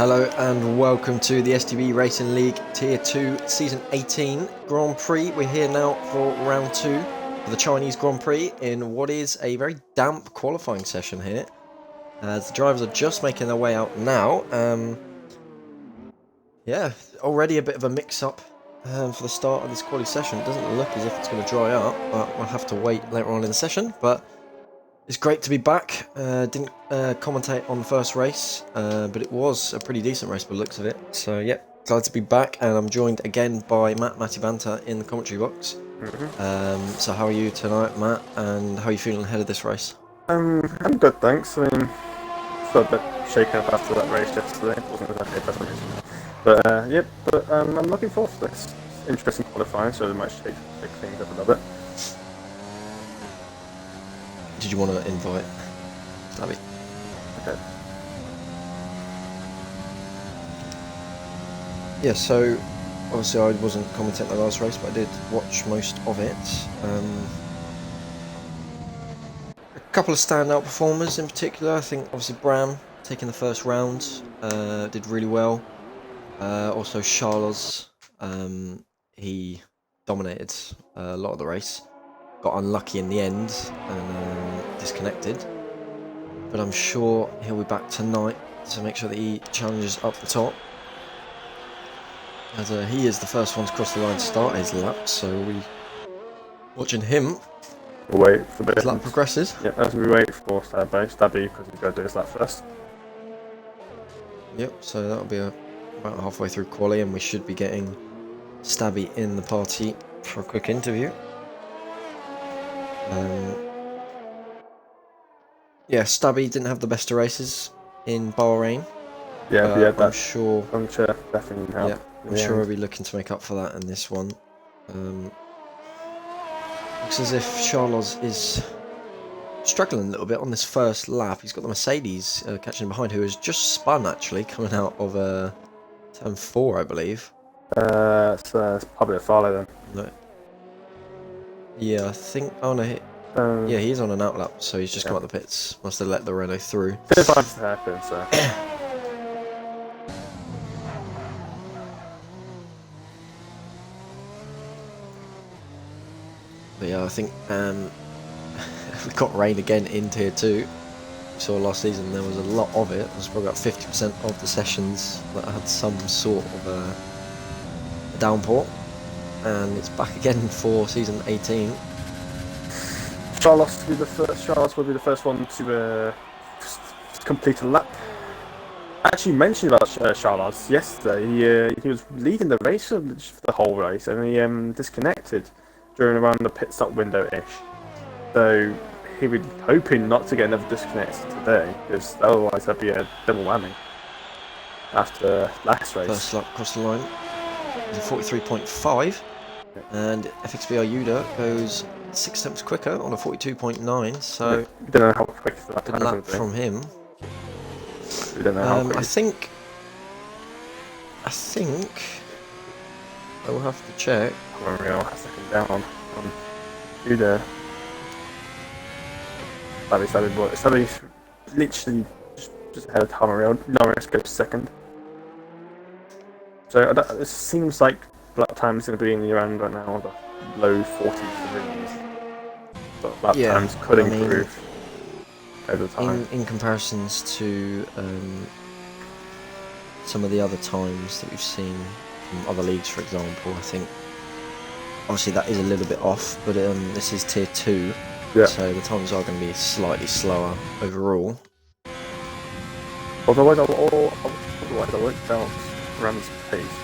Hello and welcome to the STB Racing League Tier 2 Season 18 Grand Prix. We're here now for round 2 for the Chinese Grand Prix in what is a very damp qualifying session here. As the drivers are just making their way out now. Yeah, already a bit of a mix-up for the start of this quali session. It doesn't look as if it's going to dry up, but we'll have to wait later on in the session. But it's great to be back. Didn't commentate on the first race, but it was a pretty decent race by the looks of it. So yeah, glad to be back, and I'm joined again by Matty Banter in the commentary box. So how are you tonight, Matt? And how are you feeling ahead of this race? I'm good, thanks. I mean, felt a bit shaken up after that race yesterday. It wasn't exactly a pleasant race. But I'm looking forward to this. It's interesting qualifying, so it might shake things up a little bit. Did you want to invite Stabby? Okay. Yeah, so obviously I wasn't commenting on the last race, but I did watch most of it. A couple of standout performers in particular. I think obviously Bram taking the first round did really well. Also Charles, he dominated a lot of the race. Got unlucky in the end and disconnected. But I'm sure he'll be back tonight to make sure that he challenges up the top. As he is the first one to cross the line to start his lap, so we'll be watching him. We'll wait for a bit. His lap progresses. Yeah, as we wait for Stabby, because he's got to do his lap first. Yep, so that'll be about halfway through quali, and we should be getting Stabby in the party for a quick interview. Yeah, Stabby didn't have the best of races in Bahrain. Yeah, I'm sure. Puncture definitely helped. Yeah, I'm sure we'll be looking to make up for that in this one. Looks as if Charles is struggling a little bit on this first lap. He's got the Mercedes catching him behind, who has just spun actually, coming out of turn 4, I believe. So it's probably a follow then. No. Yeah, I think. Oh no. Yeah, he's on an outlap, so he's just come out the pits. Must have let the Renault through. It's fine to happen, so. But yeah, I think we've got rain again in Tier 2. We saw last season there was a lot of it. It was probably about 50% of the sessions that had some sort of a downpour. And it's back again for Season 18. Charles will be the first one to complete a lap. I actually mentioned about Charles yesterday. He was leading the race for the whole race, and he disconnected during around the pit stop window-ish. So he was hoping not to get another disconnect today, because otherwise that'd be a double whammy after last race. First lap across the line is a 43.5, and FXB Ayuda goes 6 tenths quicker on a 42.9, so we don't know how quick that good lap from him. We don't know how quick. I think I will have to check. Real second down on Ayuda. Stabby's literally just ahead of Tamariel. Norris goes second. So it seems like lap time is going to be in the around right now, the low 43s. But lap times could improve over time. In comparisons to some of the other times that we've seen from other leagues, for example, I think obviously that is a little bit off, but this is Tier 2, so the times are going to be slightly slower overall. Otherwise I won't bounce around this pace.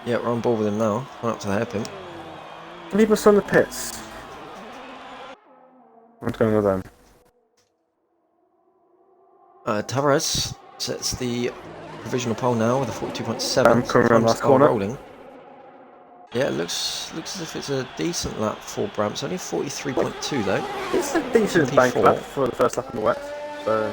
Yeah, we're on board with him now. Went up to the hairpin. Leave us on the pits. What's going on with them? Tavares sets the provisional pole now with a 42.7. Coming around last corner. Rolling. Yeah, it looks as if it's a decent lap for Bram. It's only 43.2 though. It's a decent bank lap for the first lap in the wet. So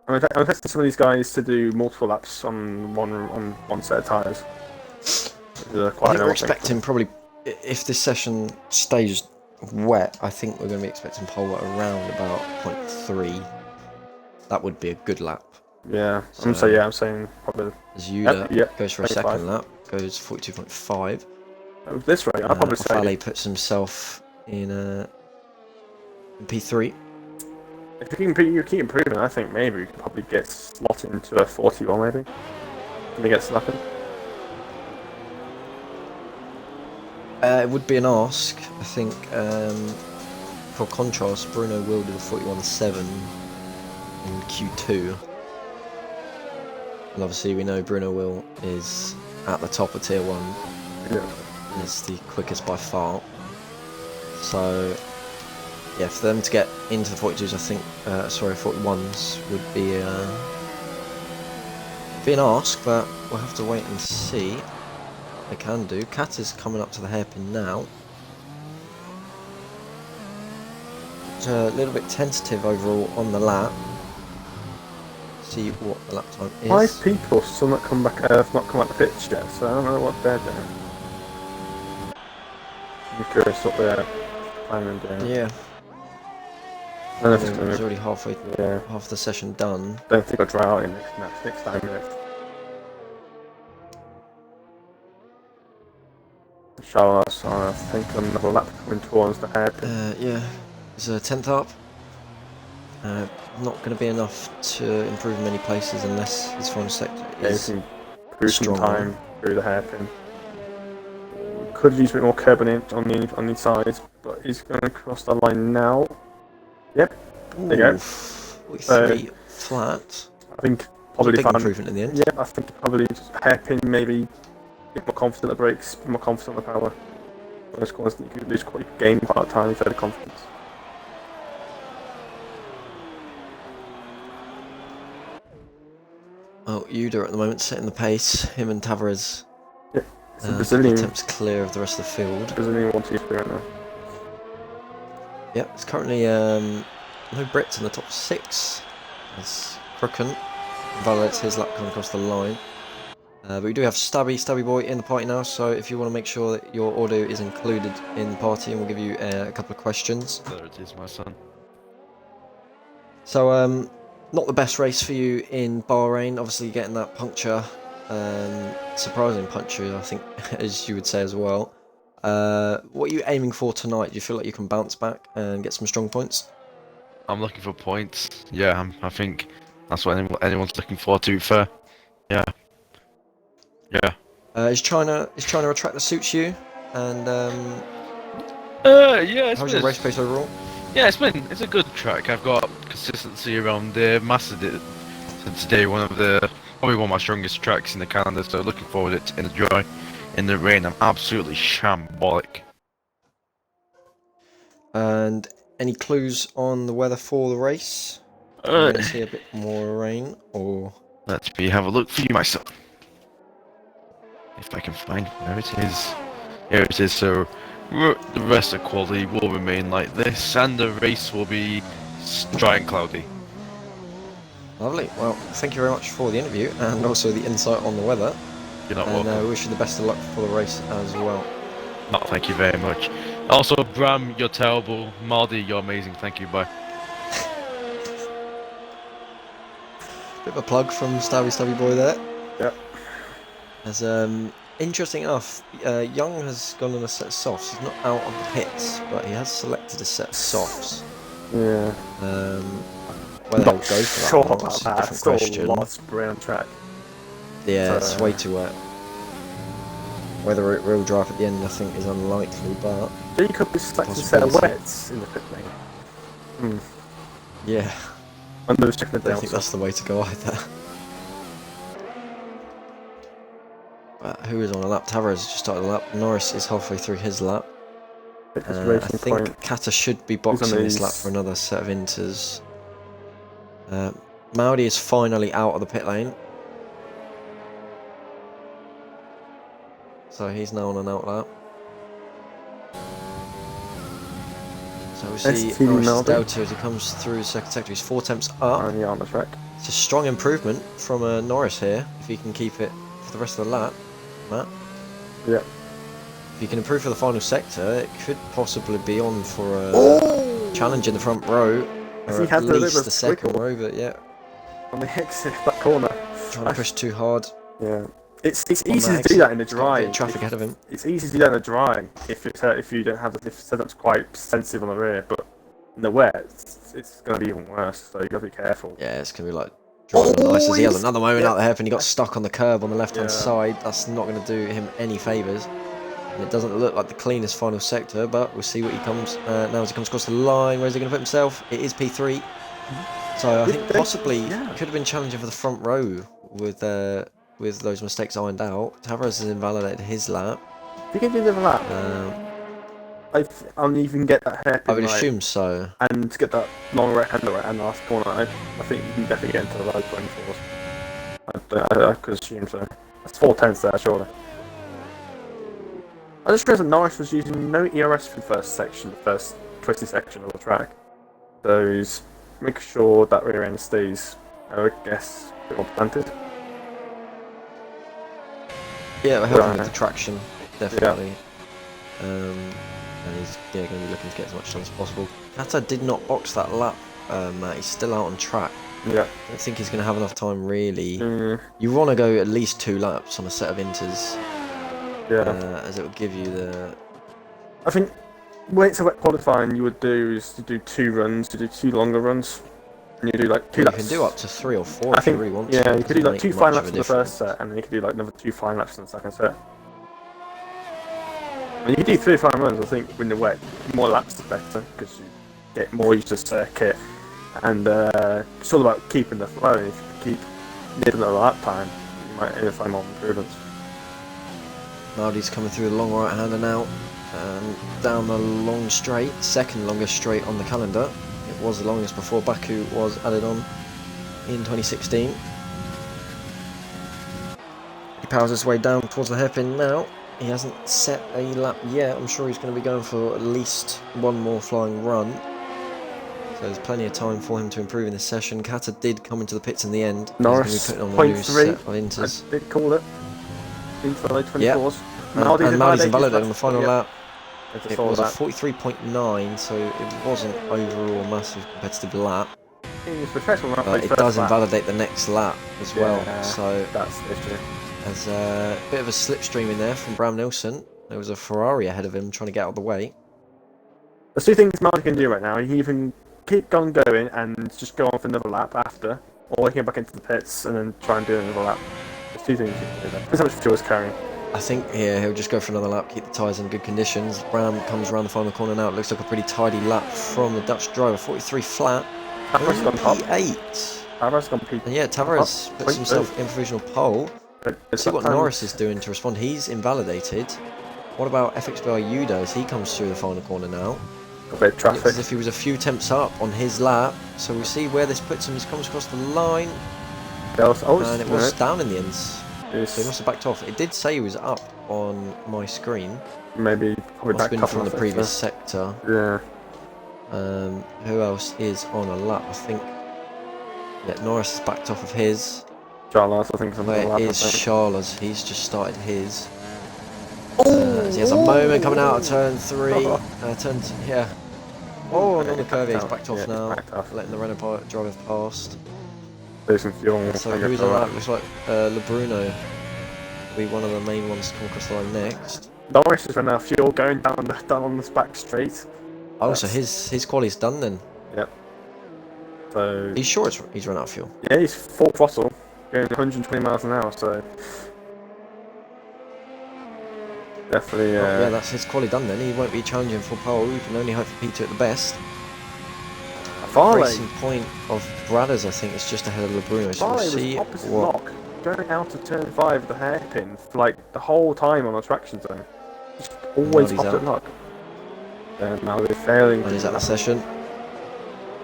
I'm expecting some of these guys to do multiple laps on one set of tyres. I think we're expecting probably, if this session stays wet, I think we're going to be expecting pole at around about 0.3. that would be a good lap. Yeah, So, I'm saying probably. Zuda goes for a 25. second lap, goes 42.5. At this rate, I'd probably say. Fale puts himself in P3. If you keep improving, I think maybe we could probably get slotted into a 41 maybe. Can we get slapping? It would be an ask. I think, for contrast, Bruno will do a 41.7 in Q2. And obviously we know Bruno Will is at the top of Tier 1. Yeah. Is the quickest by far. So, yeah, for them to get into the 42s, I think, 41s would be an ask, but we'll have to wait and see what they can do. Cat is coming up to the hairpin now. It's a little bit tentative overall on the lap. See what the lap time is. 5 people still not come back. Have not come out the pitch yet, so I don't know what they're doing. I'm curious what they're planning on doing. Yeah. I don't know if it's It's already halfway, yeah. half the session done. Don't think I'll dry out in next 9 minutes. Charlotte, I think another lap coming towards the head. Yeah, he's 10th up. Not going to be enough to improve many places unless his final sector is improve some time through the hairpin. Could use a bit more curb on the sides, but he's going to cross the line now. Yep, there you go. 43 flat. I think probably big improvement in the end. Yeah, I think probably hairpin maybe. Bit more confident at the brakes, bit more confident on the power. Those corners you could lose quite gain quite a time for the confidence. Well, Yuda at the moment setting the pace. Him and Tavares. Yeah, it's a Brazilian. Attempts clear of the rest of the field. Brazilian 1-2-3 right now. Yeah, it's currently no Brits in the top 6. As Crooken validates his lap coming across the line. But we do have Stabby Boy in the party now, so if you want to make sure that your audio is included in the party, and we'll give you a couple of questions. There it is, my son. So, not the best race for you in Bahrain, obviously getting that puncture, surprising puncture, I think, as you would say as well. What are you aiming for tonight? Do you feel like you can bounce back and get some strong points? I'm looking for points. Yeah, I think that's what anyone's looking for, to be fair. Yeah. Yeah. Is China a track that suits you? And Yeah. how's your race pace overall? Yeah, it's a good track. I've got consistency around there. Mastered it since day probably one of my strongest tracks in the calendar. So looking forward to it in the dry, in the rain. I'm absolutely shambolic. And any clues on the weather for the race? Are you going to see a bit more rain, or? Let me have a look for you myself. If I can find where it is. Here it is. So the rest of quality will remain like this, and the race will be dry and cloudy. Lovely. Well, thank you very much for the interview and also the insight on the weather. You're not and welcome. we wish you the best of luck for the race as well. No, thank you very much. Also, Bram, you're terrible. Mardy, you're amazing. Thank you. Bye. Bit of a plug from Stabby Boy there. Yep. As interesting enough, Young has gone on a set of softs. He's not out of the pits, but he has selected a set of softs. Yeah. Whether he'll go for that sure or not, about it's a that. different Still question. a lot of spray on track. Yeah, it's way too wet. Whether it will dry up at the end, I think, is unlikely, but... You could be selecting a set of wets in the pit lane. Yeah. I don't think that's the way to go either. But who is on a lap? Tavares just started a lap. Norris is halfway through his lap. I think Kata should be boxing this lap for another set of inters. Maudi is finally out of the pit lane. So he's now on an out lap. So we see Norris' Delta as he comes through the second sector. He's 4 temps up. On the track. It's a strong improvement from Norris here, if he can keep it for the rest of the lap, Matt. Yeah. If he can improve for the final sector, it could possibly be on for a challenge in the front row, or at least the second row, but yeah. on the exit of that corner. Trying to push too hard. Yeah. It's On easy that to do that in the exit. He's got a bit dry. of traffic ahead of him. It's easy to do that in the dry if you don't have the setup's quite sensitive on the rear, but in the wet it's going to be even worse. So you got to be careful. Yeah, it's going to be like driving on ice as he has another moment yeah. out the hairpin. He got stuck on the curb on the left-hand Yeah. side. That's not going to do him any favours. And it doesn't look like the cleanest final sector, but we'll see what he comes now as he comes across the line. Where's he going to put himself? It is P3. So I think possibly could have been challenging for the front row with those mistakes ironed out. Tavares has invalidated his lap. If you can do the lap, I'll even get that hairpin I would right, assume so. and to get that long right hand last corner. I think you can definitely get into the low 24s. I could assume so. That's 4/10 there, surely. I just realised that Norris was using no ERS for the first section, the first twisty section of the track. So he's making sure that rear end stays, I guess, a bit more planted. Yeah, we're helping with the traction, definitely. And he's going to be looking to get as much done as possible. Kata did not box that lap, he's still out on track. Yeah. I don't think he's going to have enough time, really. You want to go at least 2 laps on a set of inters. As it will give you the... I think when it's a wet qualifying, you would do is to do 2 runs, to do 2 longer runs. And you do like 2 laps. You can do up to 3 or 4 if you really want to. Yeah, you could do like 2 fine laps in in the first set, and then you could do like another 2 fine laps in the second set. And you could do 3 fine runs, I think, when the wet. More laps the better, because you get more used to the circuit. And it's all about keeping the flow. If you keep nipping the lap time, you might find more improvements. Maldi's coming through the long right-hander now. Down the long straight, second longest straight on the calendar. It was the longest before Baku was added on in 2016. He powers his way down towards the hairpin now. He hasn't set a lap yet. I'm sure he's going to be going for at least one more flying run. So there's plenty of time for him to improve in this session. Kata did come into the pits in the end. Norris, he's going to be putting on the new set of 0.3. inters. I did call it. Into the low 24s. Yep. And Maldi's invalidated on the final lap. It was a 43.9, so it wasn't overall a massive competitive lap. But it does invalidate the next lap as well, so that's the issue. There's a bit of a slipstream in there from Bram Nilsson. There was a Ferrari ahead of him trying to get out of the way. There's 2 things Maldi can do right now. He can keep on going and just go on for another lap after, or he can get back into the pits and then try and do another lap. There's 2 things he can do there. Depends how much fuel he's carrying. I think here he'll just go for another lap, keep the tyres in good conditions. Bram comes around the final corner now. It looks like a pretty tidy lap from the Dutch driver. 43 flat. Tavares gone top. P8. Tavares gone P8. And yeah, Tavares puts himself in provisional pole. Let's see what Norris is doing to respond. He's invalidated. What about FXBR Yuda as he comes through the final corner now? A bit of traffic. Looks as if he was a few tenths up on his lap. So we'll see where this puts him. He comes across the line. And it was down in the ends. So he must have backed off. It did say he was up on my screen. Maybe probably must have been from the previous sector. Yeah. Who else is on a lap? I think. Yeah, Norris has backed off of his. Charles, I think. Where is Charles? He's just started his. He has a moment coming out of turn 3. Yeah. Oh, and on the curve, he's backed off now. Letting the Renault driver past. Losing fuel. So who's on that? Looks like LeBruno will be one of the main ones to come across the line next. Norris has run out of fuel going down on this back straight. Oh, so his quali's done then? Yep. So he's sure he's run out of fuel? Yeah, he's full throttle, going 120 miles an hour, so definitely. Yeah, that's his quali done then. He won't be challenging for pole. You can only hope for P2 at the best. Racing point of Bradders, I think, is just ahead of LeBruno. So we'll see opposite lock, going out of turn 5 with the hairpin for like the whole time on the traction zone. Just always opposite lock. And now they're failing. And he's at the session.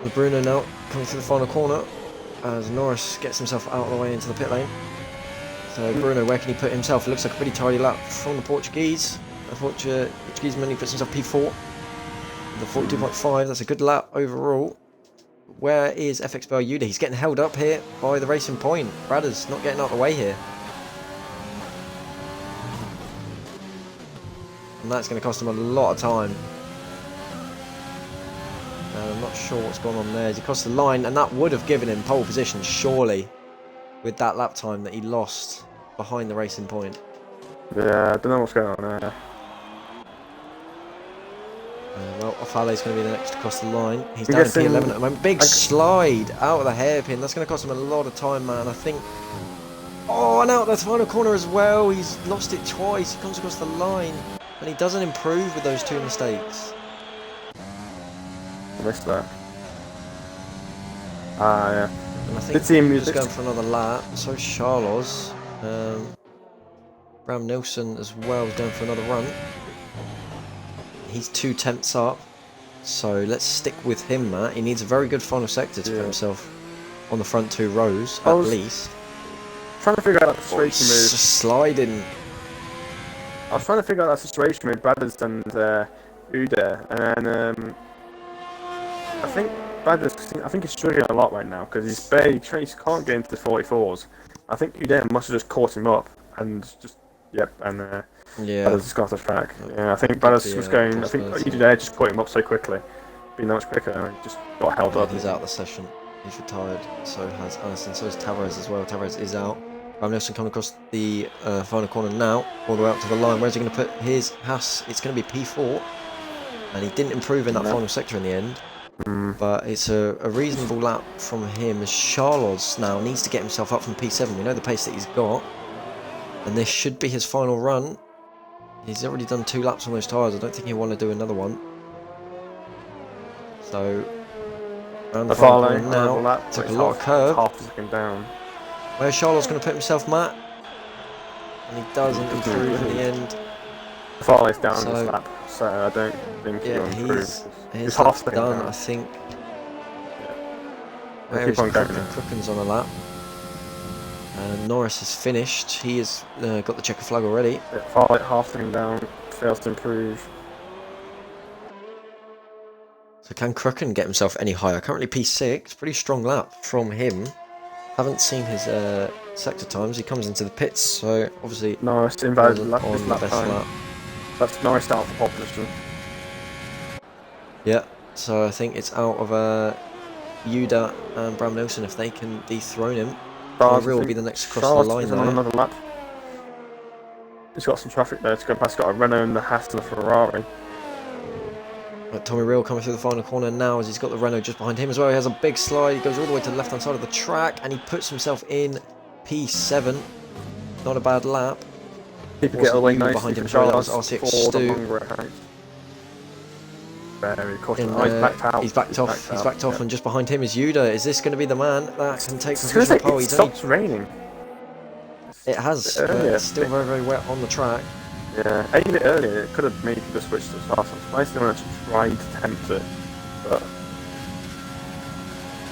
LeBruno now coming through the final corner as Norris gets himself out of the way into the pit lane. So Bruno, where can he put himself? It looks like a pretty tidy lap from the Portuguese. The Portuguese man, he puts himself P4. The 42.5, that's a good lap overall. Where is FXBR Yuda? He's getting held up here by the Racing Point. Bradders not getting out of the way here. And that's going to cost him a lot of time. And I'm not sure what's gone on there. He crossed the line, and that would have given him pole position, surely, with that lap time that he lost behind the Racing Point. Yeah, I don't know what's going on there. Well, Ofale's going to be the next to cross the line. He's I'm down in guessing- P11 at the moment. Big slide out of the hairpin. That's going to cost him a lot of time, man. I think... Oh, and out the final corner as well. He's lost it twice. He comes across the line, and he doesn't improve with those two mistakes. I missed that. Yeah. And I think Did see him he's just going for another lap. So Charles. Bram Nilsson as well is going for another run. He's 2 tenths up. So let's stick with him, Matt. He needs a very good final sector to put himself on the front 2 rows, at least. Trying to figure out that situation with... Sliding. I was trying to figure out that situation with Brothers and Uda, and then I think Brothers, I think he's struggling a lot right now because he's barely, he can't get into the 44s. I think Uda must have just caught him up and just, Yeah. Brothers just got off the track. Yeah, I think Brothers was going, I think Uda just caught him up so quickly, being that much quicker, and he just got held up. He's out of the session. He's retired. So has Anderson. So is Tavares as well. Tavares is out. Bram Nilsson coming across the final corner now, all the way up to the line. Where's he going to put his Haas? It's going to be P4. And he didn't improve in that final sector in the end. But it's a reasonable lap from him, as Charles now needs to get himself up from P7. We know the pace that he's got. And this should be his final run. He's already done 2 laps on those tyres. I don't think he'll want to do another one. So, around the final corner now. Took a lot of curve. Half a second down. Where's Charles going to put himself, Matt? And he doesn't improve in the end. Farley's down on this lap, so I don't think he'll improve. He's half done, down. I think. Yeah. Where is Crooken? Crooken's on a lap. And Norris has finished. He has got the checker flag already. Yeah, Farley half second down, fails to improve. So can Crooken get himself any higher? Currently P6, pretty strong lap from him. Haven't seen his sector times. He comes into the pits, so obviously Norris invalid lap, on the best lap. That's Norris out for pole position. Yeah, so I think it's out of Yuda and Bram Nilsson if they can dethrone him. Real will be the next across the line on there. another lap. He's got some traffic there to go past. Got a Renault and the Haas and the Ferrari. Tommy Real coming through the final corner now as he's got the Renault just behind him as well. He has a big slide. He goes all the way to the left-hand side of the track and he puts himself in P7. Not a bad lap. People get away nicely behind him. from That was Charles R6 for the Stu. longer height. Very cautious. In, He's backed out. He's backed off. He's backed off, and just behind him is Yuda. Is this going to be the man that can take It's position gonna pole? say it stops raining. It has. But it's still very, very wet on the track. Yeah, a bit earlier it could have made the switch to the fast. I'm surprised they don't actually try to tempt it, but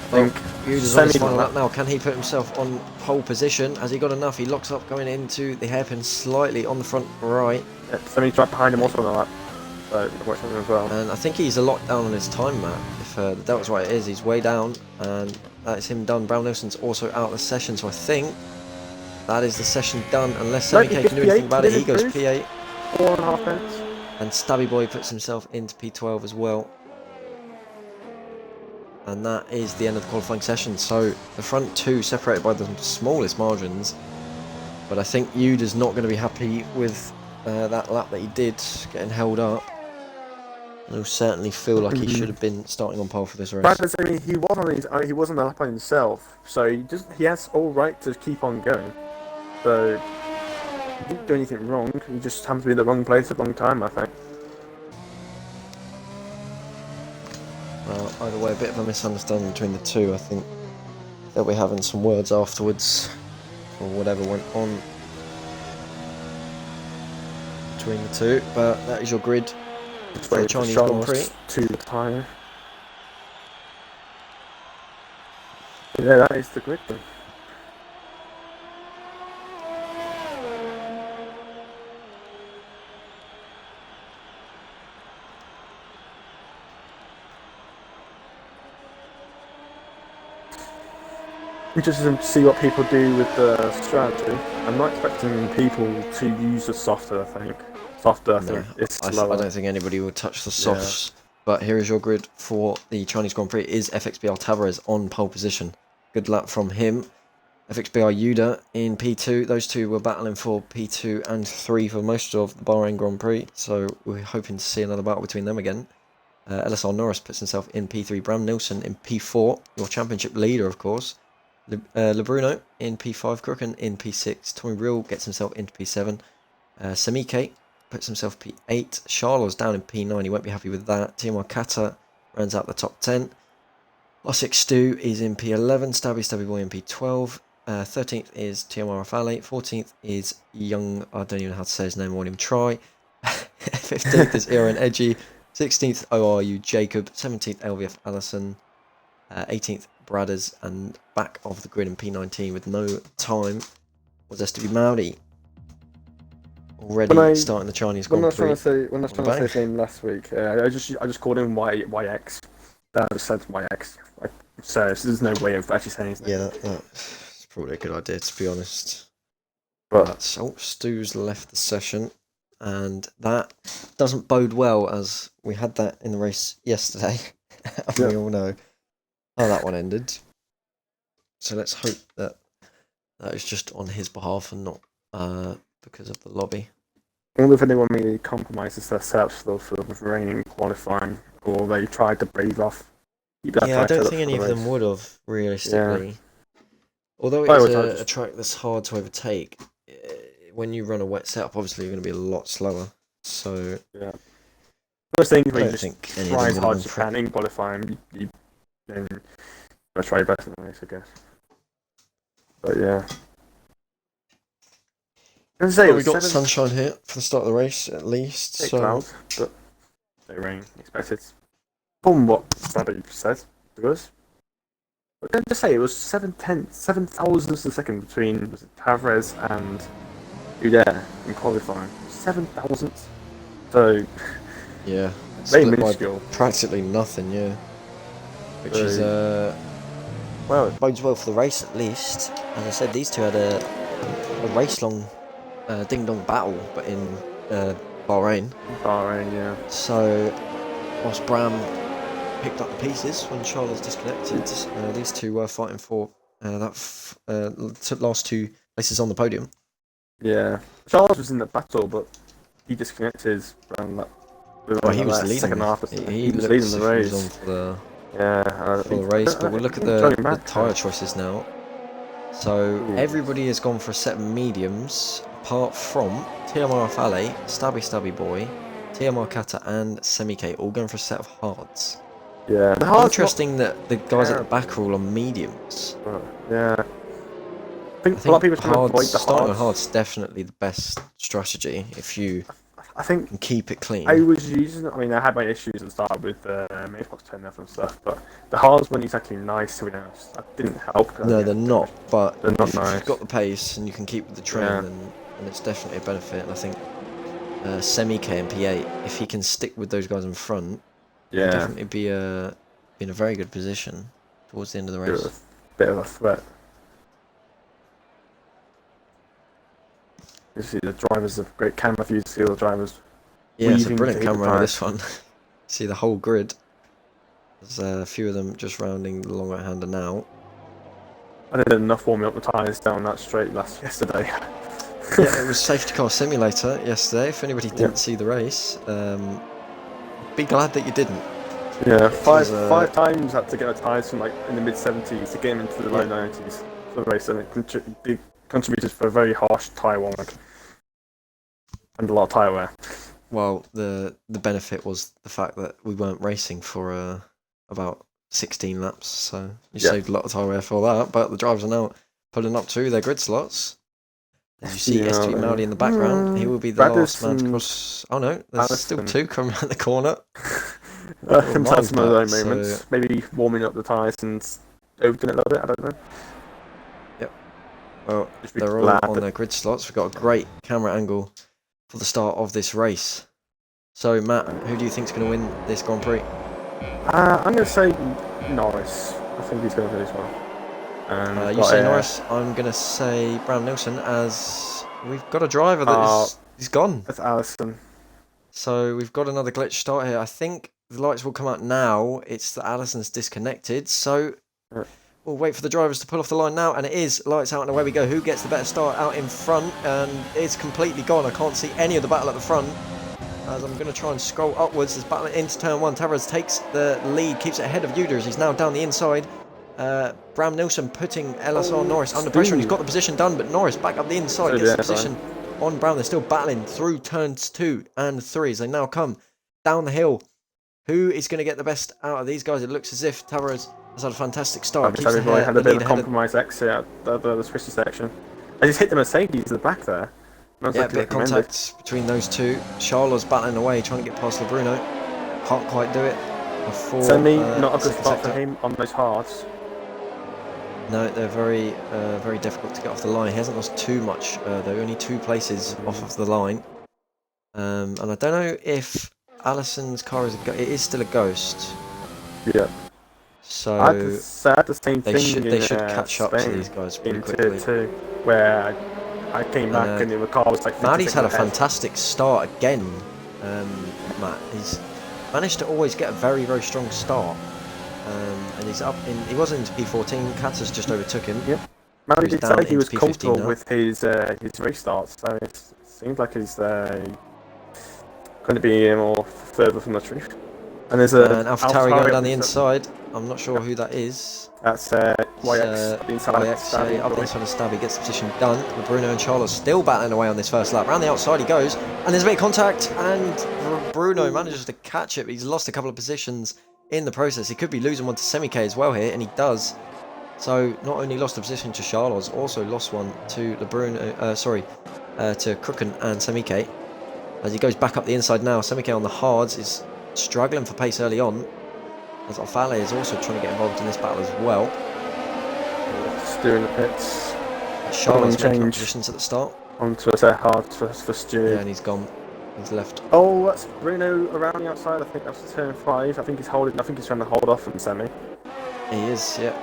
I think Yuda's on his final lap now. Can he put himself on pole position? Has he got enough? He locks up going into the hairpin slightly on the front right. Yeah, Semi's right behind him also on the lap, so watch him as well. And I think he's a lot down on his time, Matt. If the Delta's right, it is. He's way down, and that's him done. Brown Nilsson's also out of the session, so I think that is the session done. Unless Semi K can do anything about it, he goes P8. 4.5 minutes. And Stabby Boy puts himself into P12 as well. And that is the end of the qualifying session. So the front 2 separated by the smallest margins. But I think Yuda's not going to be happy with that lap that he did, getting held up. And he'll certainly feel like he should have been starting on pole for this race. But I mean, he was on the lap by himself, so he has all right to keep on going. So he didn't do anything wrong. He just happened to be in the wrong place at the wrong time, I think. Well, either way, a bit of a misunderstanding between the two. I think they'll be having some words afterwards for whatever went on between the two. But that is your grid for the Chinese Grand Prix. To the tyre. Yeah, that is the grid then. Interesting to see what people do with the strategy. I'm not expecting people to use the softer, I think. Softer, I think, is slower. I don't think anybody will touch the softs But here is your grid for the Chinese Grand Prix. It is FXBR Tavares on pole position. Good lap from him. FXBR Yuda in P2. Those two were battling for P2 and 3 for most of the Bahrain Grand Prix. So we're hoping to see another battle between them again. LSR Norris puts himself in P3. Bram Nilsson in P4. Your championship leader, of course. Lebruno in P5. Crooken in P6. Tommy Real gets himself into P7. Semike puts himself P8. Charlo's down in P9. He won't be happy with that. Timur Kata rounds out the top 10. Osik Stu is in P11. Stabby Boy in P12. 13th is Tiamara Fale. 14th is Young. I don't even know how to say his name. I won't even try. 15th is Aaron Edgy. 16th ORU Jacob. 17th LVF Allison. 18th Bradders. And back of the grid in P19 with no time was STB Maudi. Already starting the Chinese Grand Prix. When I was trying to say his name last week, I just called him YX. That just said YX. So there's no way of actually saying his name. Yeah, that's probably a good idea, to be honest. But Stu's left the session, and that doesn't bode well, as we had that in the race yesterday. We all know how that one ended. So let's hope that that is just on his behalf and not because of the lobby. I wonder if anyone maybe compromises their setups for the remaining qualifying, or they tried to brave off. Yeah, I don't think any of them would have, realistically. Yeah. Although it is a track that's hard to overtake, when you run a wet setup, obviously you're going to be a lot slower. So yeah, first thing when you just try as hard as you can in qualifying, you try your best in the race, I guess. But yeah. We got sunshine here for the start of the race, at least. So clouds, but no rain expected. From what Sadie said to us. But then to say it was 7 thousandths of a second between Tavares and Udair in qualifying. 7 thousandths. So yeah, very minuscule. Practically nothing, yeah. Which is well, it bodes well for the race at least. As I said, these two had a race long ding dong battle, but in Bahrain. Bahrain, yeah. So whilst Bram picked up the pieces when Charles was disconnected, these two were fighting for that last two places on the podium. Yeah, Charles was in the battle, but he disconnected around that. He was leading. Second half. He was leading the race. On for the race, but we'll look at the tyre choices now. So everybody has gone for a set of mediums, apart from TMR Fale, Stabby Boy, TMR Kata, and Semike, all going for a set of hards. Yeah. Interesting that the guys at the back are all on mediums. Yeah. I think a lot of people trying to avoid the starting hards. on hards is definitely the best strategy if you can keep it clean. I was using it. I mean, I had my issues at the start with Xbox 10 and stuff, but the hards weren't exactly nice to be honest. That didn't help. No, they're not. But they're not if nice. you've got the pace and you can keep with the train, then it's definitely a benefit. And I think Semike and P8, if he can stick with those guys in front, he'll definitely be in a very good position towards the end of the race. Bit of a threat. You see the drivers have great camera views. See all the drivers. Yeah, it's a brilliant camera on this one. See the whole grid. There's a few of them just rounding the long right hander now. I did enough warming up the tyres down that straight yesterday. Yeah, it was safety car simulator yesterday. If anybody didn't see the race, be glad that you didn't. Yeah, five times had to get the tyres from like in the mid 70s to get them into the low 90s for the race, and it contributed for a very harsh tyre warming and a lot of tyre wear. Well, the benefit was the fact that we weren't racing for about 16 laps, so you saved a lot of tyre wear for that. But the drivers are now pulling up to their grid slots. As you see STB Maudi in the background, he will be the last man to cross. Oh no, there's still two coming around the corner. Sometimes some of those moments, maybe warming up the tyres and overdoing it a little bit. I don't know. Yep. Well, they're all on their grid slots. We've got a great camera angle for the start of this race. So, Matt, who do you think is going to win this Grand Prix? I'm going to say Norris. I think he's going to do this one. You say Norris. I'm going to say Bram Nilsson, as we've got a driver that he's gone. That's Allison. So we've got another glitch start here. I think the lights will come out now. It's that Allison's disconnected, so we'll wait for the drivers to pull off the line now, and it is lights out and away we go. Who gets the better start out in front? And it's completely gone. I can't see any of the battle at the front. As I'm going to try and scroll upwards, there's battle into turn 1. Tavares takes the lead, keeps it ahead of Yuda as he's now down the inside. Bram Nilsson putting LSR Norris under pressure, and he's got the position done, but Norris back up the inside, gets the position on Brown. They're still battling through turns 2 and 3 as they now come down the hill. Who is going to get the best out of these guys? It looks as if Tavares has had a fantastic start. Everybody had a bit of a compromise exit at the Swisher section. I just hit the Mercedes in the back there. Yeah, a bit of contact between those two. Charlo's battling away, trying to get past LeBruno. Can't quite do it. Semi, not a good start for him on those hards. No, they're very difficult to get off the line. He hasn't lost too much, though. Only 2 places off of the line. And I don't know if Allison's car is it is still a ghost. Yeah. So I had the same thing. They should catch up to these guys pretty quickly. Too, where I came back and the car was like. Maddie's had a fantastic start again. Matt, he's managed to always get a very strong start. And he's up in. He was into P14. Katz's just overtook him. Yep. Maddie did say he was comfortable now with his restarts. So it seems like he's going to be more further from the truth. And there's AlphaTauri going down the inside. I'm not sure who that is. That's YX. Up the inside of Stabby gets the position done. Bruno and Charles still battling away on this first lap. Around the outside he goes, and there's a bit of contact, and Bruno manages to catch it, but he's lost a couple of positions in the process. He could be losing one to Semi-K as well here, and he does. So not only lost a position to Charles, also lost one to to Crooken and Semi-K. As he goes back up the inside now, Semi-K on the hards is struggling for pace early on. As Alfale is also trying to get involved in this battle as well. Steering the pits. Charles making up positions at the start. Onto a set hard for Stu. Yeah, and he's gone. He's left. Oh, that's Bruno around the outside. I think that's turn 5. I think he's holding. I think he's trying to hold off from Semi. He is, yeah.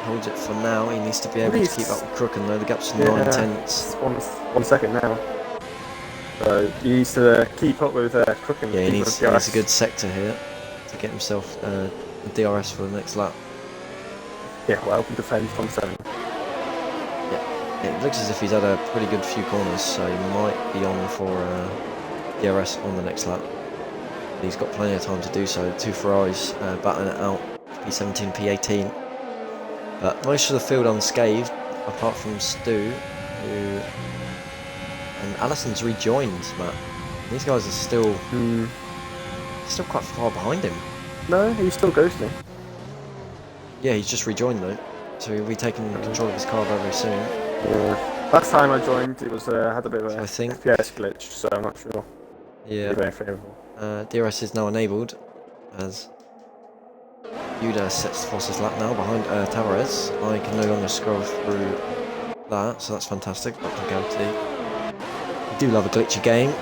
Holds it for now. He needs to be able to keep up with Crooken though. The gap's 9 tenths. 1 second now. So he needs to keep up with Crooken. Yeah, he needs a good sector here to get himself a DRS for the next lap. Yeah, well, defend from 7. Yeah, it looks as if he's had a pretty good few corners, so he might be on for DRS on the next lap. But he's got plenty of time to do so. 2 Ferraris battling it out, P17, P18. But most of the field unscathed, apart from Stu, and Allison's rejoined, Matt. These guys are still quite far behind him. No, he's still ghosting. Yeah, he's just rejoined though, so he'll be taking control of his car very soon. Yeah. Last time I joined, it was had a bit of a FPS glitch, so I'm not sure. Yeah. Very favourable. DRS is now enabled as Yuda sets the fastest lap now behind Tavares. I can no longer scroll through that, so that's fantastic. Back to Gauti. I do love a glitchy game.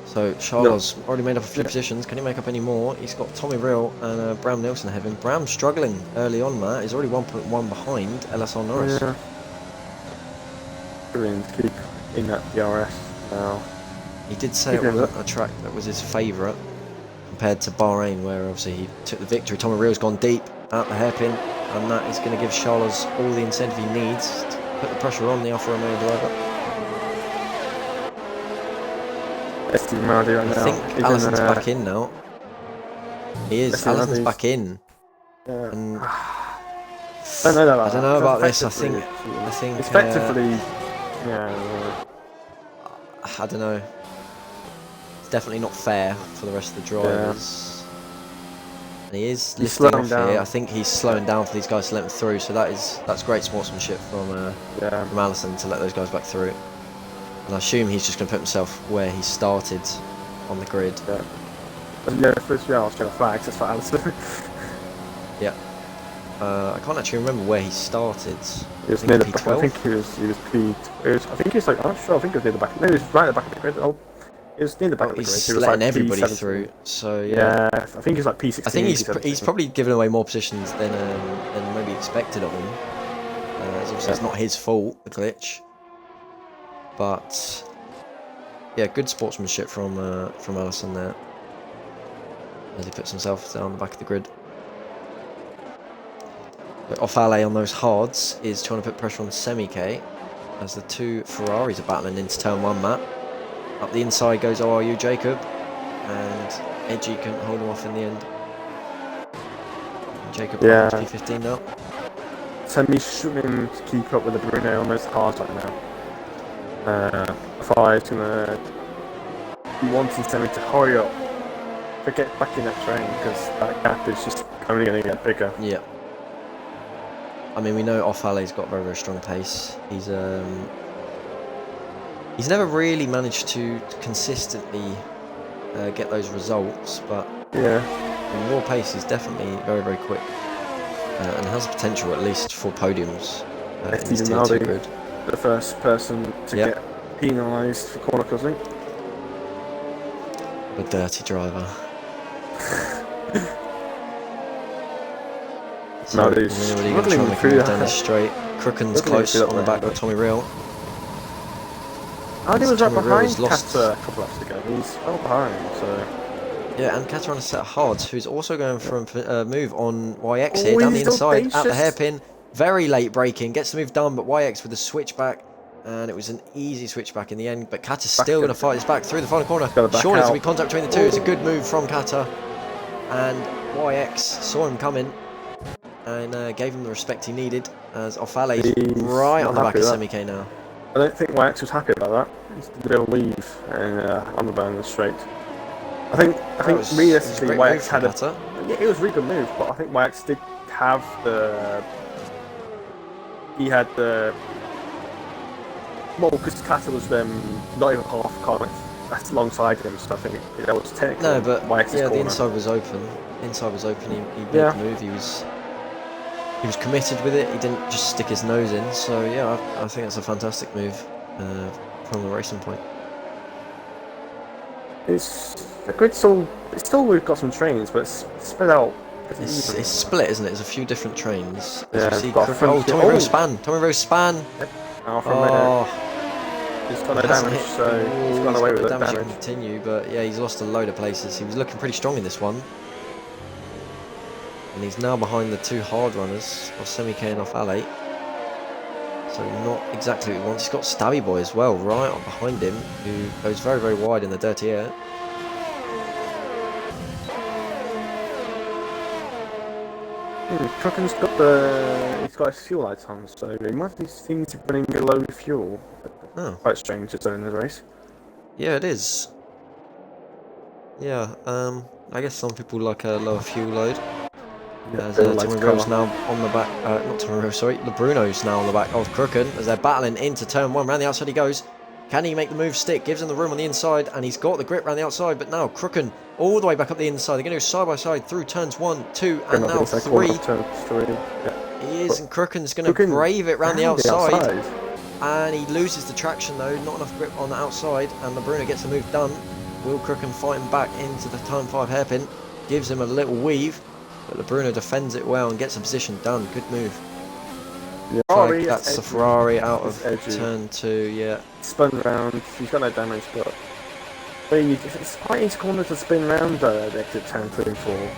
So Charles already made up a few positions. Can he make up any more? He's got Tommy Real and Bram Nilsson ahead of him. Bram struggling early on, Matt. He's already 1.1 behind LSR Norris. Yeah. Brilliant to keep in that DRS now. He did say it wasn't a track that was his favourite compared to Bahrain, where obviously he took the victory. Tommy Real's gone deep out the hairpin, and that is going to give Charles all the incentive he needs to put the pressure on the Alfa Romeo driver. STB right now. I think Allison's back in now. He is. Allison's back in. Yeah. And I don't know about this. I think effectively. Yeah. I don't know. It's definitely not fair for the rest of the drivers. Yeah. And he is lifting off here. I think he's slowing down for these guys to let him through. So that's great sportsmanship from Allison to let those guys back through. And I assume he's just going to put himself where he started on the grid. Yeah, first year I was trying to flag, that's for Allison. Yeah. I can't actually remember where he started. It was near the back. I think he was P. I think he was like, I'm not sure. I think it was near the back. No, he was right at the back of the grid. Oh, it was near the back of the grid. He's letting everybody through. So yeah. I think he's like P16. I think he's probably given away more positions than maybe expected of him. Obviously it's not his fault, the glitch. But yeah, good sportsmanship from Allison there, as he puts himself down the back of the grid. Off alley on those hards is trying to put pressure on Semi-K, as the two Ferraris are battling into turn 1, Matt. Up the inside goes ORU Jacob, and Edgy couldn't hold him off in the end. Jacob behind P15 now. Semi's struggling to keep up with the Bruno on those hards right now. Five's gonna be wanting Semi to hurry up to get back in that train, because that gap is just only going to get bigger. Yeah. I mean, we know Off Alley's got very, very strong pace. He's never really managed to consistently get those results, but yeah, in raw pace he's definitely very, very quick, and has potential at least for podiums in this tier 2 grid. The first person to get penalised for corner crossing. A dirty driver. So, he's really going to try and make a move down this straight. Crooken's close on the back of Tommy Real. Andy was right behind Kata a couple laps ago. He's well behind, so... Yeah, and Kata on a set of hards, who's also going for a move on YX here, down the inside, at the hairpin. Very late braking, gets the move done, but YX with a switchback. And it was an easy switchback in the end, but Kata's still going to fight this back through the final corner. Surely there's going to be contact between the two. It's a good move from Kata. And YX saw him coming and gave him the respect he needed, as Ofale's right on the back of Semi-K now. I don't think YX was happy about that. He did a bit of a leave on the burn straight. I think realistically YX had a... Yeah, it was a really good move, but I think YX did have the... He had the... Well, because Kata was not even half a car length. That's alongside him, so I think that was technically... No, but YX's yeah, corner. the inside was open. The inside was open, he made the move, he was committed with it, he didn't just stick his nose in, so yeah, I think that's a fantastic move from the racing point. It's the grid still, we've got some trains, but it's spread out. It's split, isn't it? There's a few different trains. Yeah, see Tommy Rose span! Tommy Rose span! Yep. He's got no damage, so he's gone away with the damage. Damage continue, but yeah, he's lost a load of places. He was looking pretty strong in this one. And he's now behind the two hard runners of Semi-K and Off Alley. So not exactly what he wants. He's got Stabby Boy as well, right on behind him, who goes very, very wide in the dirty air. Crooken's got he's got his fuel lights on, so he might be seen to be running a low fuel. Oh. Quite strange to in the race. Yeah, it is. Yeah, I guess some people like a lower fuel load. As Tommy Rose now on the back, not Tommy Rose, sorry, the Bruno's now on the back of Crooken as they're battling into turn 1. Round the outside he goes. Can he make the move stick? Gives him the room on the inside, and he's got the grip round the outside, but now Crooken all the way back up the inside. They're going to go side by side through turns 1, 2, and now 3. He is, and Crooken's going to brave it round the outside. And he loses the traction though, not enough grip on the outside, and the Bruno gets the move done. Will Crooken fighting back into the turn 5 hairpin, gives him a little weave, but the Bruno defends it well and gets a position done. Good move. Yeah. That's the Ferrari out of turn 2, yeah. Spun around, he's got no damage, but I mean, it's quite easy corner to spin around the exit turn 3 and 4.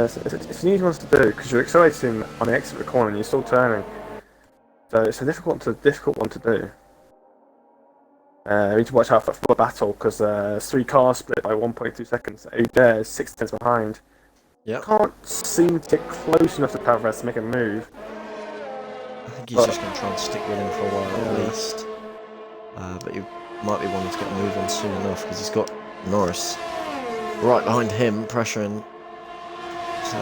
It's an easy one to do, because you're accelerating on the exit of the corner and you're still turning. So it's a difficult one to do. You need to watch out for a battle, because 3 cars split by 1.2 seconds. There's 6 tenths behind. Yeah. Can't seem to get close enough to Tavares to make a move. I think he's just going to try and stick with him for a while at least. But he might be wanting to get a move on soon enough, because he's got Norris right behind him, pressuring. So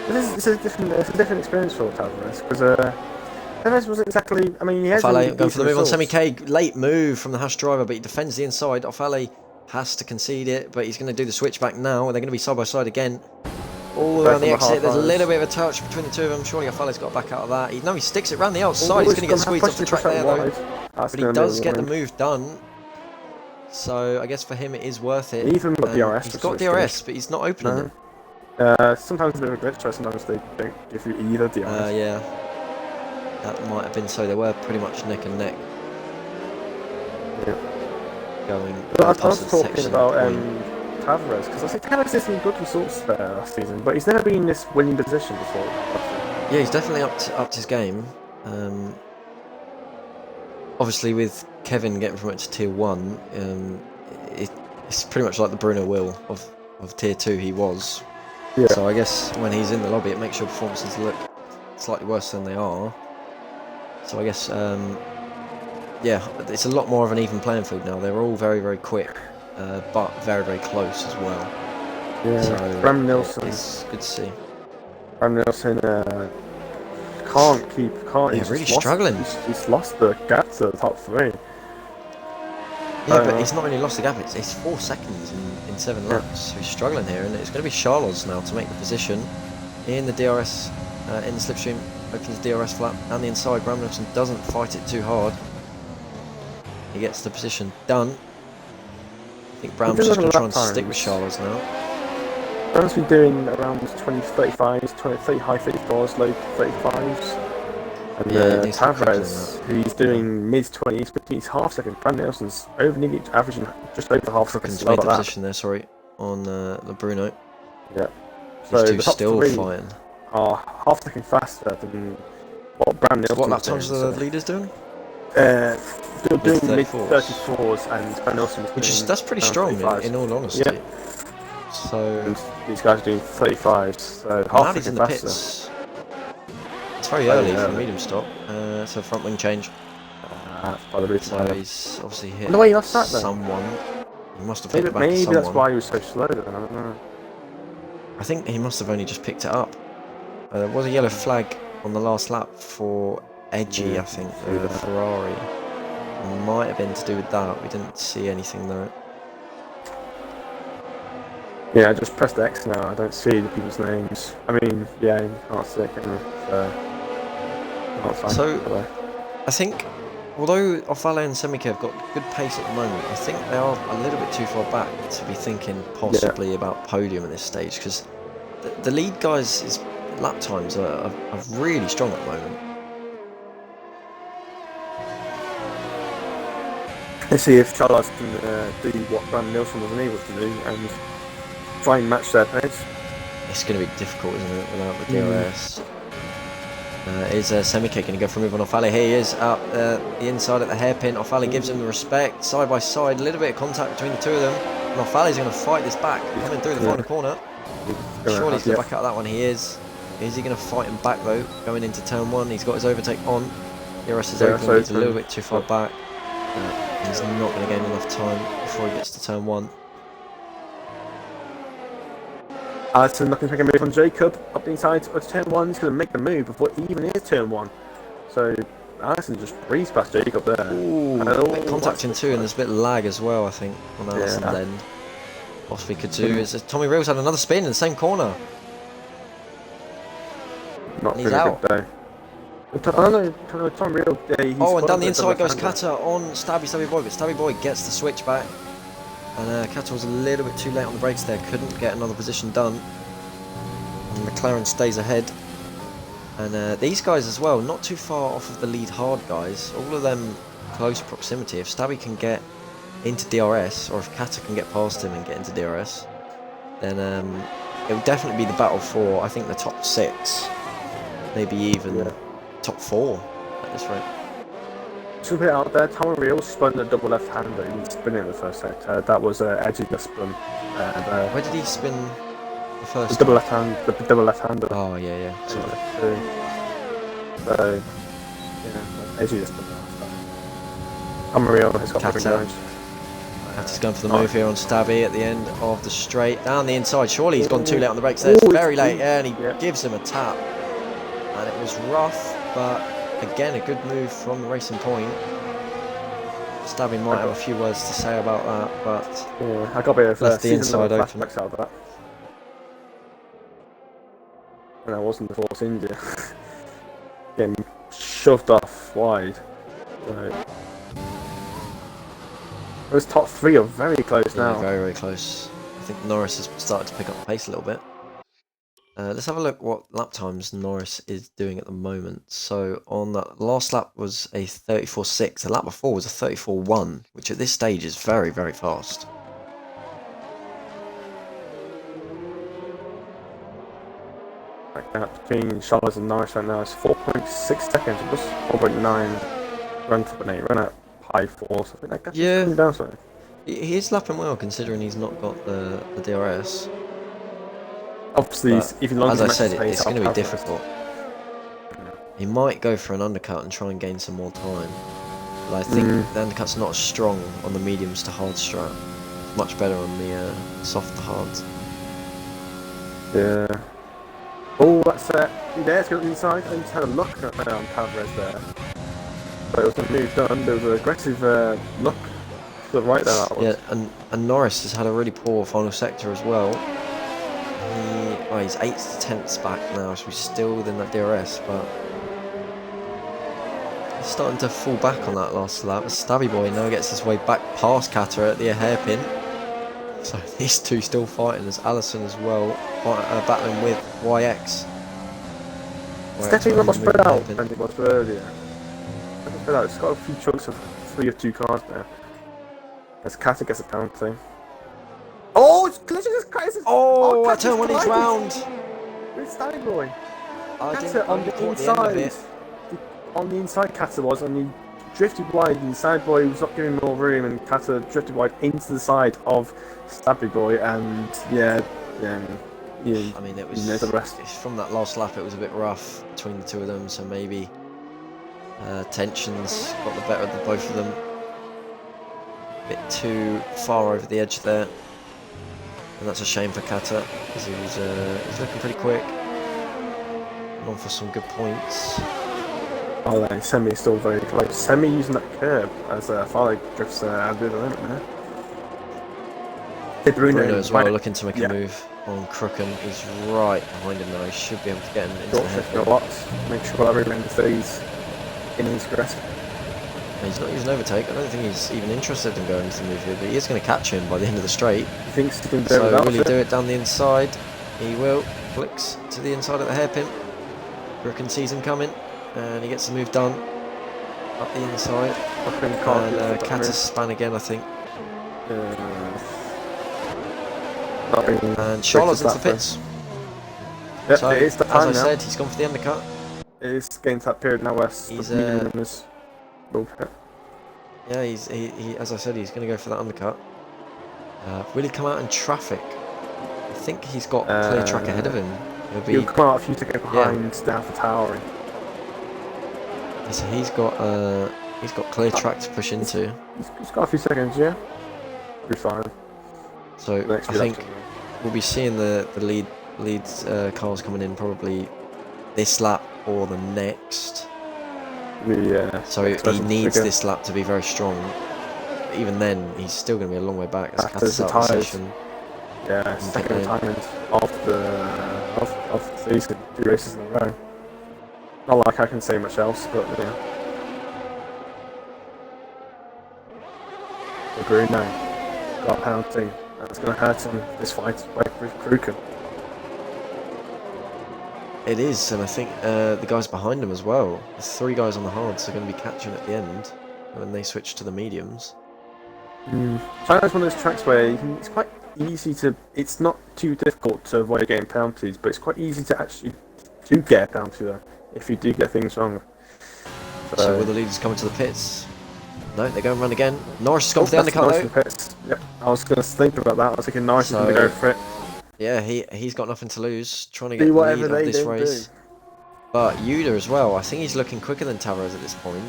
it's a different experience for Tavares, because Tavares wasn't exactly. I mean, he has going for the move on Semi-K. Late move from the Hash driver, but he defends the inside. Ofale has to concede it, but he's going to do the switchback now, and they're going to be side by side again. All around the exit, there's a little bit of a touch between the two of them. Surely Ofale's got back out of that. He sticks it round the outside. He's going to get squeezed off the track there, though. But he does get the move done. So I guess for him it is worth it. Even got DRS. He's got DRS, but he's not opening it. Sometimes a bit of a glitch, sometimes they don't give you either DRS. Yeah. That might have been so. They were pretty much neck and neck. Yeah. going But I past was the talking detection about point. Tavares, because I think Tavares did some good results there last season, but he's never been in this winning position before. Yeah, he's definitely upped his game. Obviously, with Kevin getting promoted to Tier 1, it's pretty much like the Bruno Will of Tier 2 he was. Yeah. So I guess when he's in the lobby, it makes your performances look slightly worse than they are. So I guess, yeah, it's a lot more of an even playing field now. They're all very, very quick, but very, very close as well. Yeah. So Bram Nilsson. it's good to see. Bram Nilsson Yeah, really struggling. He's lost the gap to the top 3. Yeah, but he's not only lost the gap, it's 4 seconds in 7 laps. So he's struggling here, and it's going to be Charles now to make the position in the DRS, in the slipstream, opens the DRS flap, and the inside. Bram Nilsson doesn't fight it too hard. He gets the position done. I think Bram's just going to try and stick with Charles now. Bram's been doing around 20, 35s, 20, 30, high 34s, low 35s. And Tavares, he's doing mid 20s, but he's half second. Bram Nilsson's nearly averaging just over half second. Crookens made the position there, sorry, on the Bruno. Yeah. So these two still fighting. Are half second faster than what Bram Nilsson. What lap times are the leaders doing? They're doing mid 34s, and Bram Nilsson is that's pretty strong in all honesty. Yeah. So and these guys are doing 35s, so half second in the faster. pits. It's very early for a medium stop, so front wing change. By the reason so he's obviously hit the way he lost that, then. Someone. He must have hit the back maybe of someone. That's why he was so slow then, I don't know. I think he must have only just picked it up. There was a yellow flag on the last lap for Edgy, I think, Ferrari. Might have been to do with that. We didn't see anything though. Yeah, I just pressed X now. I don't see the people's names. I mean, yeah, you can't see it, can you? So, I think, although Ofale and Semike have got good pace at the moment, I think they are a little bit too far back to be thinking possibly about podium at this stage, because the lead guys' lap times are really strong at the moment. Let's see if Charles can do what Bram Nilsson wasn't able to do and try and match their pace. It's going to be difficult, isn't it, without the DRS? Is Semike going to go for a move on Ofale? Here he is up the inside at the hairpin. Ofale gives him the respect, side by side, a little bit of contact between the two of them. And Ofale's going to fight this back, coming through the final corner. Surely he's going to back out of that one. He is. Is he going to fight him back though? Going into turn 1, he's got his overtake on. DRS is open, he's a little bit too far back. He's not going to gain enough time before he gets to turn 1. Allison looking to make a move on Jacob up the inside of turn 1. He's going to make the move before he even is turn 1. So Allison just breezed past Jacob there. Ooh, contact in 2, and there's a bit of lag as well, I think, on Allison's end. What we could do is Tommy Reels had another spin in the same corner. Not really a good day. I don't know, Tom Real. And down the inside goes Kata on Stabby Boy, but Stabby Boy gets the switch back. And Kata was a little bit too late on the brakes there, couldn't get another position done. And McLaren stays ahead. And these guys as well, not too far off of the lead hard guys. All of them close proximity. If Stabby can get into DRS, or if Kata can get past him and get into DRS, then it will definitely be the battle for, I think, the top 6. Maybe even top 4 at this rate. To put it out there, Tom Real spun a double left-hander. He didn't spin it in the first set. That was Edgy that spun. Where did he spin the first? The double left-hander. Oh yeah. So yeah, Edgy just spun that. Tom Real has got different damage. Kata's going for the move here on Stabby at the end of the straight. Down the inside, surely he's gone too late on the brakes there. It's very late, and he gives him a tap. And it was rough, but again, a good move from the Racing Point. Stabby might have a few words to say about that, but yeah, I got a bit of left the inside open. Out of that. And I wasn't the Force India. Getting shoved off wide. So. Those top 3 are very close now. Very, very close. I think Norris has started to pick up the pace a little bit. Let's have a look what lap times Norris is doing at the moment. So on that last lap was a 34.6. The lap before was a 34.1, which at this stage is very, very fast. Right now, between Charles and Norris right now is 4.6 seconds. It was 4.9 run to an 8, run at high 4. So I think that gap's coming down slightly. He is lapping well considering he's not got the DRS. Obviously, if you as I said, it's going to be difficult. He might go for an undercut and try and gain some more time. But I think the undercut's not as strong on the mediums to hard strat. It's much better on the soft to hards. Yeah. Oh, that's it's going inside. I just had a look on Tavares there. But it was a move done. There was an aggressive look to the right there. That was. Yeah, and Norris has had a really poor final sector as well. He's 8th to 10th back now, so he's still within that DRS, but he's starting to fall back on that last lap. Stabby Boy now gets his way back past Kata at the hairpin. So these two still fighting. There's Allison as well, battling with YX. It's definitely not spread out than it was earlier. It's got a few chunks of 3 of 2 cars there. As Kata gets a penalty. Oh, it's Jesus Christ! Oh, at turn 1 he's round. It's Stabby Boy. Kata on the inside. On the inside, Kata was, and he drifted wide. And Stabby Boy was not giving more room, and Kata drifted wide into the side of Stabby Boy. And I mean, it was the rest. From that last lap. It was a bit rough between the two of them, so maybe tensions got the better of the both of them. A bit too far over the edge there. And that's a shame for Kata, because he's looking pretty quick. And on for some good points. Oh, then Semi is still very close. Semi using that curb as Farley drifts out of the limit there. Bruno as well, looking to make a move on Crooken. He's right behind him now. He should be able to get him into the head. Make sure everyone stays in his grasp. He's not using overtake. I don't think he's even interested in going into the move here, but he is going to catch him by the end of the straight. He thinks he can do so will he do it down the inside? He will. Flicks to the inside of the hairpin. Crooken sees him coming, and he gets the move done. Up the inside. And Kata's span again, I think. And Charlotte's into the pits. Yep, so, it is the time as I now. said, he's gone for the undercut. It is getting to that period now where he's yeah, he as I said, he's going to go for that undercut. Will he come out in traffic? I think he's got clear track ahead of him. He'll come out a few seconds behind down for towering. So he's got clear track to push into. He's got a few seconds, yeah. Be fine. So I think we'll be seeing the lead cars coming in probably this lap or the next. Yeah. So he needs this lap to be very strong. But even then, he's still going to be a long way back. As the tires. Yeah, second retirement of these 2 races in a row. Not like I can say much else, but yeah. The Bruno got a penalty. That's going to hurt him this fight with Crooken. It is, and I think the guys behind him as well. There's 3 guys on the hards are going to be catching at the end when they switch to the mediums. China's one of those tracks where it's quite easy to. It's not too difficult to avoid getting penalties, but it's quite easy to actually do get a penalty though if you do get things wrong. So will the leaders come into the pits? No, they're going to run again. Norris has gone for the undercut though. Yep, I was going to think about that. I was thinking Norris is going to go for it. Yeah, he's got nothing to lose, trying to get the lead of this race. But Yuda as well, I think he's looking quicker than Tavares at this point.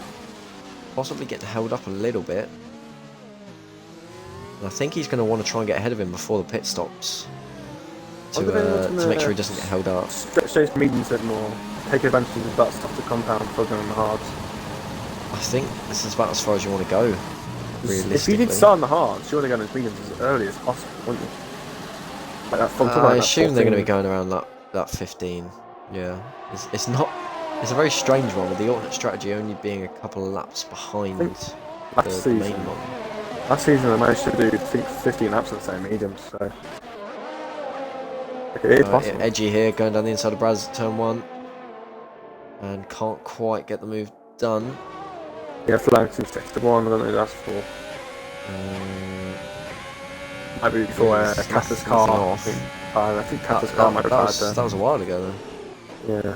Possibly getting held up a little bit. And I think he's going to want to try and get ahead of him before the pit stops. To make sure he doesn't get held up. Stretch those mediums a bit more. Take advantage of that stuff to compound for them on the hards. I think this is about as far as you want to go. If you did start on the hards, you want to go on those mediums as early as possible, wouldn't you? Like that I assume they're going to be going around that 15. Yeah, it's not. It's a very strange one with the alternate strategy only being a couple of laps behind the main one. Last season I managed to do 15 laps on the same mediums. So It is possible. Edgy here, going down the inside of Braz at turn 1. And can't quite get the move done. Yeah, flag 2 to 1, I don't know who that's for. Might be before Kata's car. off. I think Kata's car might have had that was a while ago though. Yeah.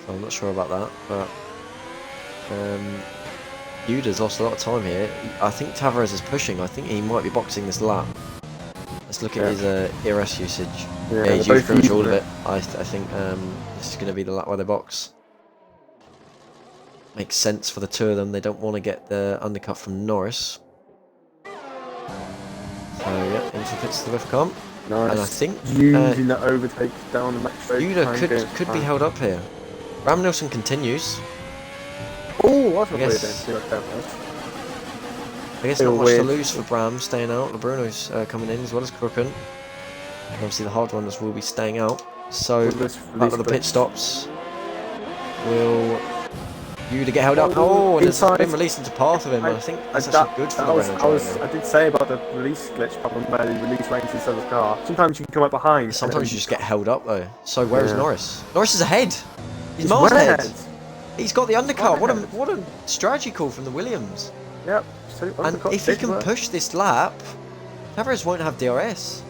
So I'm not sure about that, but Yuda's lost a lot of time here. I think Tavares is pushing. I think he might be boxing this lap. Let's look at his ERS usage. Yeah, He's used pretty much all of it. I think this is going to be the lap where they box. Makes sense for the two of them. They don't want to get the undercut from Norris. So yeah, into pits to the left come. Nice. And I think using that overtake down the max straight. Yuda could be held up here. Ram Nilsson continues. Oh, that's I not guess, weird then. I guess not much to lose for Bram staying out. LeBruno's coming in as well as Crooken. Obviously the hard runners will be staying out. So back to the pit stops. Will Yuda get held up? Oh, and it's been released into path of him. I think that's actually good for the Renault driver. I did say about the release glitch problem where the release ranks inside the car. Sometimes you can come up behind. Sometimes you just get held up though. So where is Norris? Norris is ahead. He's miles ahead. He's got the undercut. What a strategy call from the Williams. Yep. And if he can push this lap, Tavares won't have DRS.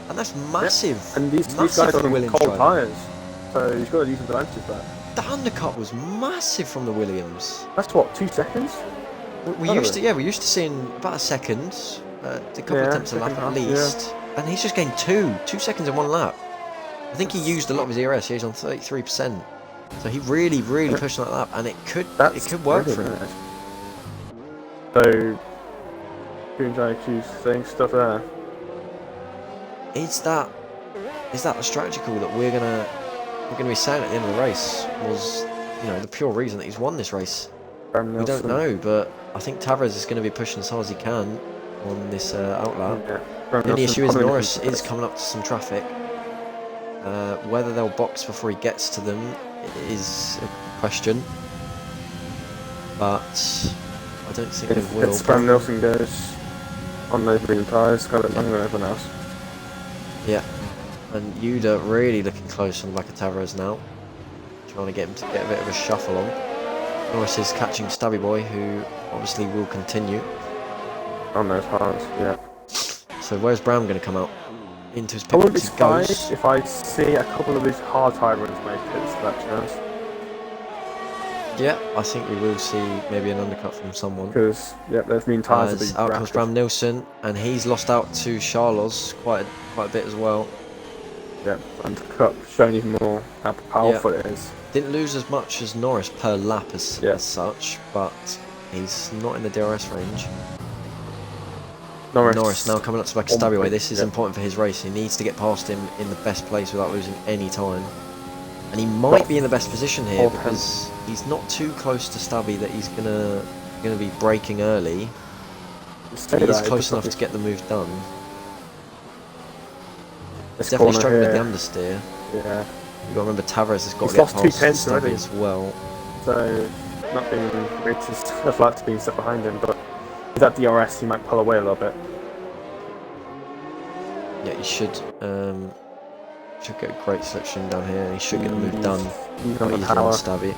And that's massive. Yep. And these guys are on cold tyres. So he's got a decent advantage there. The undercut was massive from the Williams. That's what, 2 seconds? We used to seeing about a second, a couple of attempts a lap at least, and he's just gained 2 seconds in one lap. I think he used a lot of his ERS. He's on 33%, so he really pushed on that lap, and it could work for him. So, Kunjai's saying stuff there. Is that the strategy call that we're gonna be saying at the end of the race? Was the pure reason that he's won this race? We don't know, but I think Tavares is going to be pushing as hard as he can on this outlap. Yeah. The only issue is Norris is coming up to some traffic. Whether they'll box before he gets to them is a question, but I don't think they will. Bram Nelson goes on those green tyres, got it longer than everyone else. Yeah, and Yuda really looking close on the back of Tavares now, trying to get him to get a bit of a shuffle on. Norris is catching Stabby Boy, who obviously will continue. On those hards, yeah. So where's Bram going to come out? Into his pit. I wouldn't be surprised if I see a couple of these hard tyre runs make it to that chance. Yeah, I think we will see maybe an undercut from someone. Because, there's been tyres out comes Bram Nilsson, and he's lost out to Charlos quite a bit as well. Yeah, undercut, showing even more how powerful it is. Didn't lose as much as Norris per lap as such, but he's not in the DRS range. Norris now coming up to back of Stabby Way. This is important for his race. He needs to get past him in the best place without losing any time. And he might be in the best position here because he's not too close to Stabby that he's gonna be braking early. He is close enough to get the move done. He's definitely struggling with the understeer. Yeah. You've got to remember Tavares has got to get past Stabby as well. So, not being greatest of luck to being stuck behind him, but with that DRS he might pull away a little bit. Yeah, he should get a great selection down here, and he should get the move done quite easily on Stabby.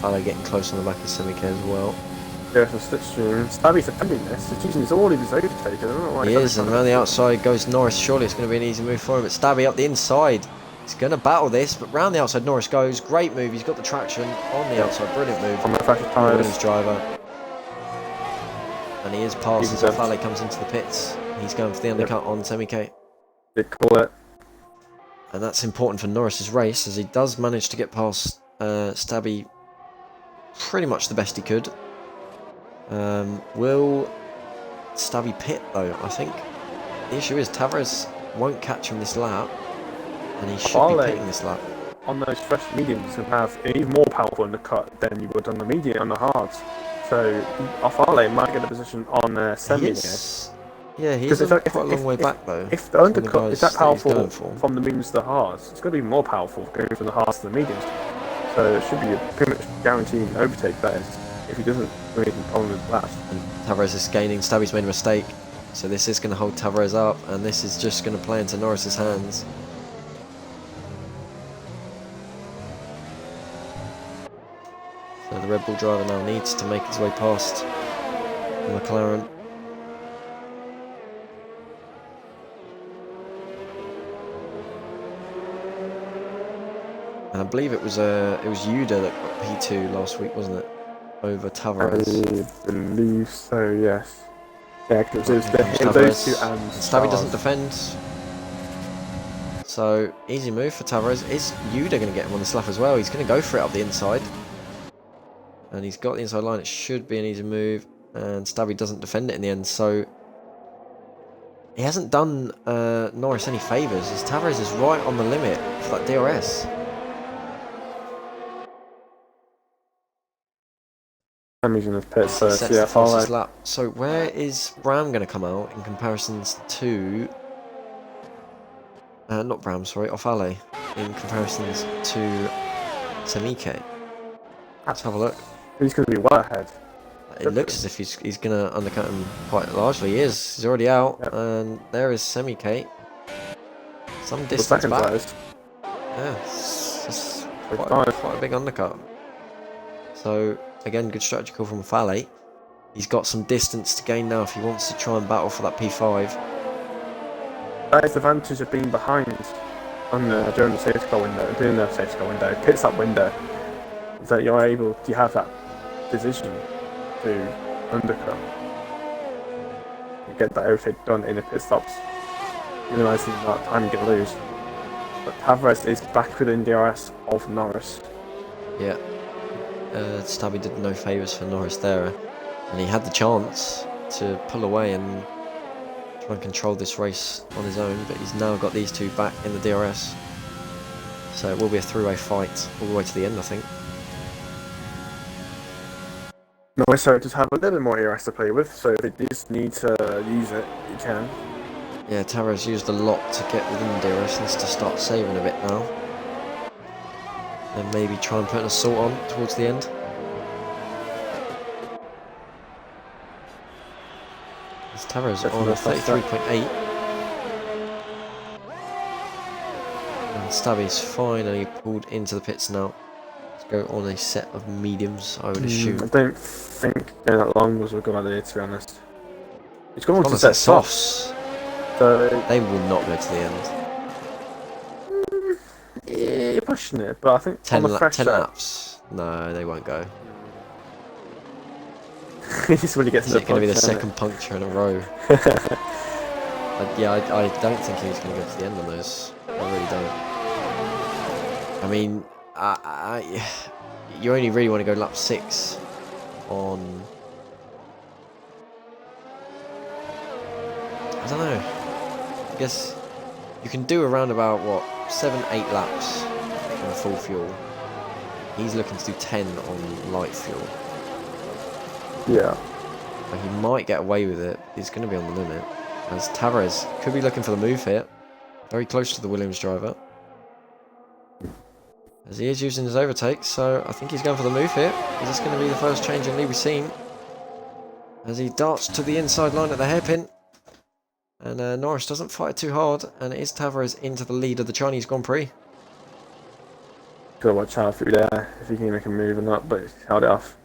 Ale getting close on the back of Semike as well. There's a slipstream. Stabby's defending this. He's using all of his overtake. I don't know why. He is, and around the outside goes Norris. Surely it's going to be an easy move for him. But Stabby up the inside. He's going to battle this, but round the outside Norris goes. Great move. He's got the traction on the outside. Brilliant move from the Williams driver. And he is past as Ale comes into the pits. He's going for the undercut on Semike. They call it. And that's important for Norris's race, as he does manage to get past Stabby pretty much the best he could. Will Stabby pit though? I think the issue is Tavares won't catch him this lap, and he should be pitting this lap. On those fresh mediums, you have an even more powerful undercut than you would on the medium on the hards. So Ale might get a position on semi here. Yeah, he's quite a long way back though. If the undercut is that powerful from the mediums to the hards, it's going to be more powerful going from the hards to the mediums. So it should be a pretty much guaranteed overtake there. If he doesn't making problem with that. And Tavares is gaining. Stabby's made a mistake. So this is going to hold Tavares up, and this is just going to play into Norris's hands. So the Red Bull driver now needs to make his way past the McLaren. And I believe it was Yuda that got P2 last week, wasn't it? Over Tavares. I believe so, yes. Yeah, because it was Tavares. those two and Stabby doesn't defend. So, easy move for Tavares. Is Yuda going to get him on this lap as well? He's going to go for it up the inside. And he's got the inside line. It should be an easy move. And Stabby doesn't defend it in the end. So, he hasn't done Norris any favours, as Tavares is right on the limit for that DRS. I'm using the pits first, Sets yeah, the follow. fastest lap. So where is Bram going to come out in comparisons to... not Bram, sorry, Ofale. In comparisons to Samike. Let's have a look. He's going to be well ahead. It looks as if he's going to undercut him quite largely. He is. He's already out. Yep. And there is Samike. Some distance back. Guys. Yeah, it's quite a big undercut. So, again, good strategy call from Fale. He's got some distance to gain now if he wants to try and battle for that P5. That is the advantage of being behind on during the safety car window, doing the safety car window, pit stop window, is that you're able to have that position to undercut. You get that overtake done in the pit stops, minimizing that time you can lose. But Tavares is back within DRS of Norris. Yeah. Stabby did no favours for Norris there, and he had the chance to pull away and try and control this race on his own, but he's now got these two back in the DRS, so it will be a three-way fight all the way to the end, I think. Norris does have a little bit more DRS to play with, so if it does need to use it, you can. Yeah, Tavares used a lot to get within the DRS, needs to start saving a bit now. And maybe try and put an assault on towards the end. As Tavares on a 33.8. And Stabby's finally pulled into the pits now. Let's go on a set of mediums, I would assume. I don't think going that long was a good idea, to be honest. It's going On to a set set softs. softs. So They will not go to the end. yeah, you're pushing it, but I think 10 on the fresh 10 set, laps. No, they won't go. it's when he gets Is to it going to be the puncture, second puncture in a row? Yeah, I don't think he's going to go to the end on those. I really don't. I mean, you only really want to go lap 6 on... I don't know. I guess you can do around about, what, 7-8 laps on full fuel. He's looking to do 10 on light fuel. Yeah. But he might get away with it. He's going to be on the limit. As Tavares could be looking for the move here. Very close to the Williams driver. As he is using his overtake, so I think he's going for the move here. Is this going to be the first change in lead we've seen? As he darts to the inside line at the hairpin. And Norris doesn't fight too hard, and it is Tavares into the lead of the Chinese Grand Prix. Gotta watch out through there if he can make a move or not, but he's held it off.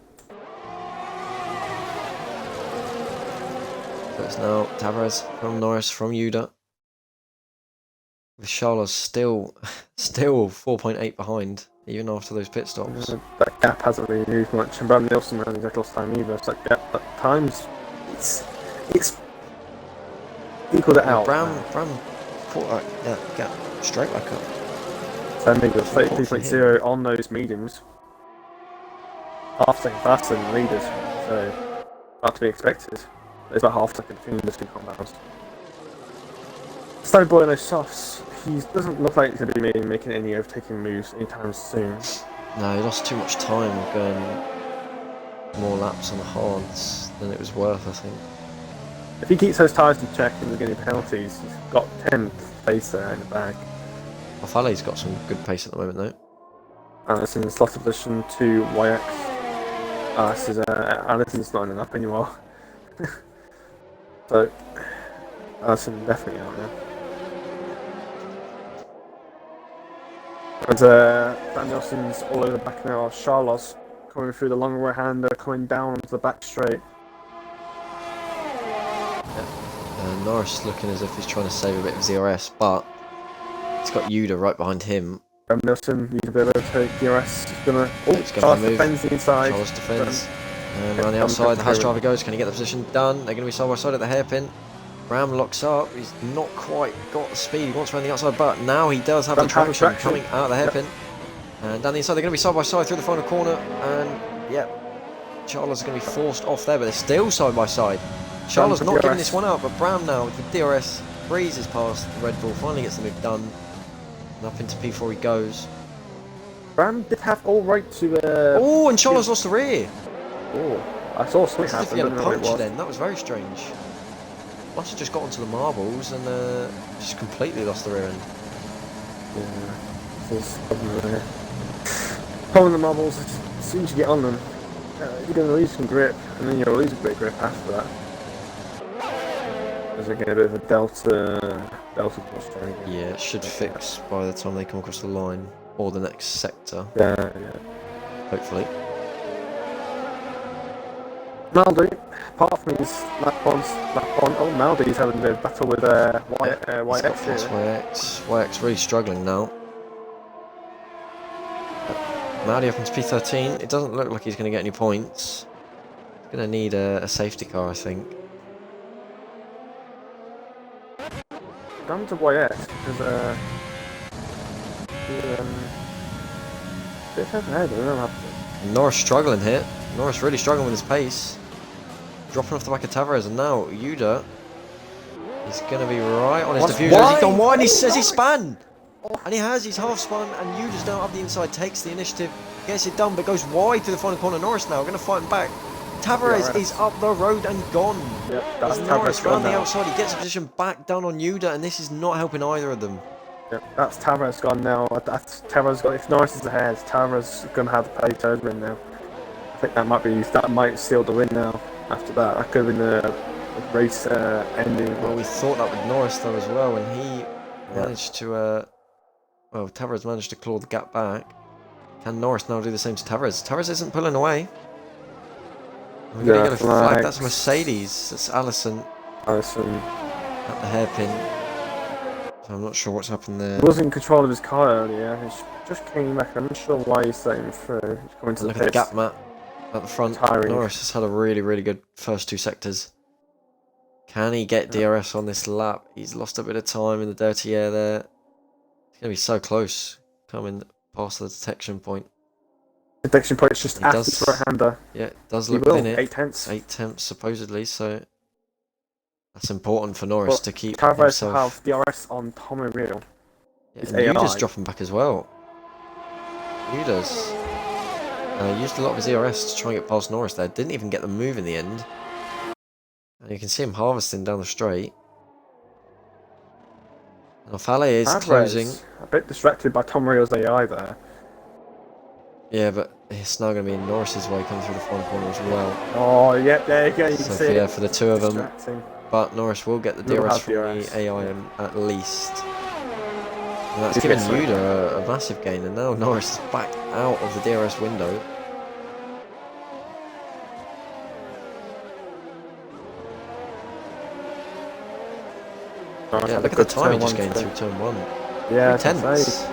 So it's now Tavares from Norris from Yuda. With Charles still 4.8 behind, even after those pit stops. That gap hasn't really moved much, and Brad Nielsen hasn't exactly lost time either. So that gap at times, it's equaled it out. Bram caught that gap straight back up. So maybe the 33.0 on those mediums. Half second faster than the leaders, so not to be expected. There's about half second between the two compounds. Stone Boy on those softs, he doesn't look like he's going to be making any overtaking moves anytime soon. No, he lost too much time going more laps on the hards than it was worth, I think. If he keeps those tyres in check and doesn't get any penalties, he's got 10th place there in the bag. Ofale's got some good pace at the moment, though. And it's in slot position to YX. This is Allison's not in enough anymore. So Allison definitely out now. And Dan Nelson's all over the back now. Charles coming through the long right hander, coming down onto the back straight. Norris looking as if he's trying to save a bit of DRS, but he's got Yuda right behind him. Nelson needs a bit of a take. DRS is gonna. He's going Charles to move. defends the inside. Charles defends. Around the outside, the Haas driver goes. Can he get the position done? They're going to be side by side at the hairpin. Brown locks up. He's not quite got the speed he wants around the outside, but now he does have the traction coming out of the hairpin. And down the inside, they're going to be side by side through the final corner. And yeah, Charles is going to be forced off there, but they're still side by side. Charles not giving this one up, but Brown now with the DRS breezes past the Red Bull, finally gets the move done. And up into P4 he goes. Brown did have all right to. Oh, and Charles lost the rear. Oh, I saw something As if happen. he had a punch then. That was very strange. Must have just got onto the marbles and just completely lost the rear end. Yeah, this is problem there. Pulling the marbles, as soon as you get on them, you're going to lose some grip, and then you'll lose a bit of grip after that. There's again a bit of a delta push there again. Yeah, it should fix by the time they come across the line or the next sector. Yeah. Hopefully. Maldy, apart from his lap on. Oh, Maldy's having a bit of battle with YX here. YX really struggling now. Maldy up into P13. It doesn't look like he's going to get any points. He's going to need a safety car, I think. Down to YX because bit further ahead. I don't know how Norris struggling here. Norris really struggling with his pace. Dropping off the back of Tavares, and now Yuda is going to be right on his diffuser. He's gone wide, and he says he spun! And he has, he's half spun, and Yuda's now up the inside, takes the initiative, gets it done, but goes wide to the final corner. Norris now going to fight him back. Tavares is up the road and gone. Yep, that's Norris round the outside, he gets a position back down on Yuda, and this is not helping either of them. Yep, that's Tavares gone now. That's Tavares got. If Norris is ahead, Tavares going to have the plate over him now. I think that might seal the win now. After that could have been the race ending. Well, we thought that with Norris though as well, and he managed to. Well, Tavares managed to claw the gap back. Can Norris now do the same to Tavares? Tavares isn't pulling away. We're going to get a flag. That's Mercedes. That's Allison. Allison at the hairpin. So I'm not sure what's happened there. He was in control of his car earlier. He just came back. I'm not sure why he's letting him through. He's coming to Look at the gap map at the front. Norris has had a really good first two sectors. Can he get DRS on this lap? He's lost a bit of time in the dirty air there. He's going to be so close coming past the detection point. Detection point is just after the right-hander. Yeah, it does look within it. 8 tenths. 8 tenths supposedly, so that's important for Norris to keep Tavares himself. have DRS on Tommy Real. Yeah, and Yuda's dropping back as well. Yuda's used a lot of his DRS to try and get past Norris there. Didn't even get the move in the end. And you can see him harvesting down the straight. And Fale is closing. A bit distracted by Tom Real's AI there. Yeah, but it's now going to be in Norris's way coming through the front corner as well. Oh, yep, there you go. You can see it. For the two of them. But Norris will get the DRS from the AI at least. And that's giving Yuda a massive gain. And now Norris is back out of the DRS window. Yeah, look at the time he just gained through turn 1. Yeah, 3 tenths.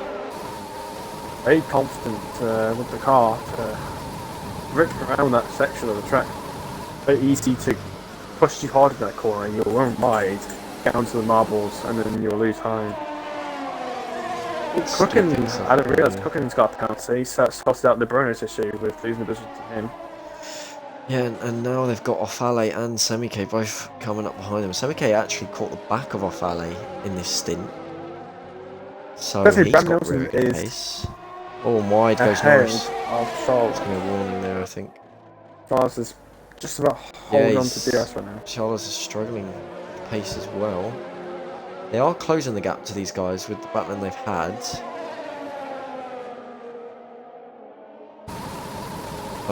Very confident with the car to rip around that section of the track. Very easy to push you hard in that corner and you'll run wide, get onto the marbles, and then you'll lose time. Cookins, I didn't realise Cookins got the penalty, so it's sorted out the Bruno's issue with losing the position to him. Yeah, and now they've got Ofale and Semike both coming up behind them. Semike actually caught the back of Ofale in this stint. So he's got rear pace. Oh, and wide goes Norris. Of Charles. It's going to be a warning there, I think. Charles is just about holding on to DRS right now. Charles is struggling with pace as well. They are closing the gap to these guys with the battling they've had.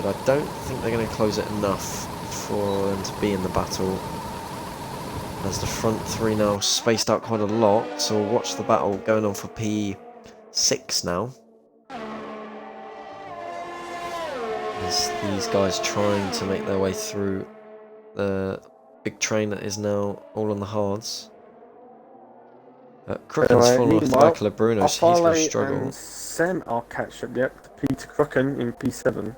but I don't think they're going to close it enough for them to be in the battle. As the front three now spaced out quite a lot, so we'll watch the battle going on for P6 now. As these guys trying to make their way through the big train that is now all on the hards. Crooken's fallen off the back of Bruno, so he's going to struggle. And Sem are catch up, yep, to Peter Crooken in P7.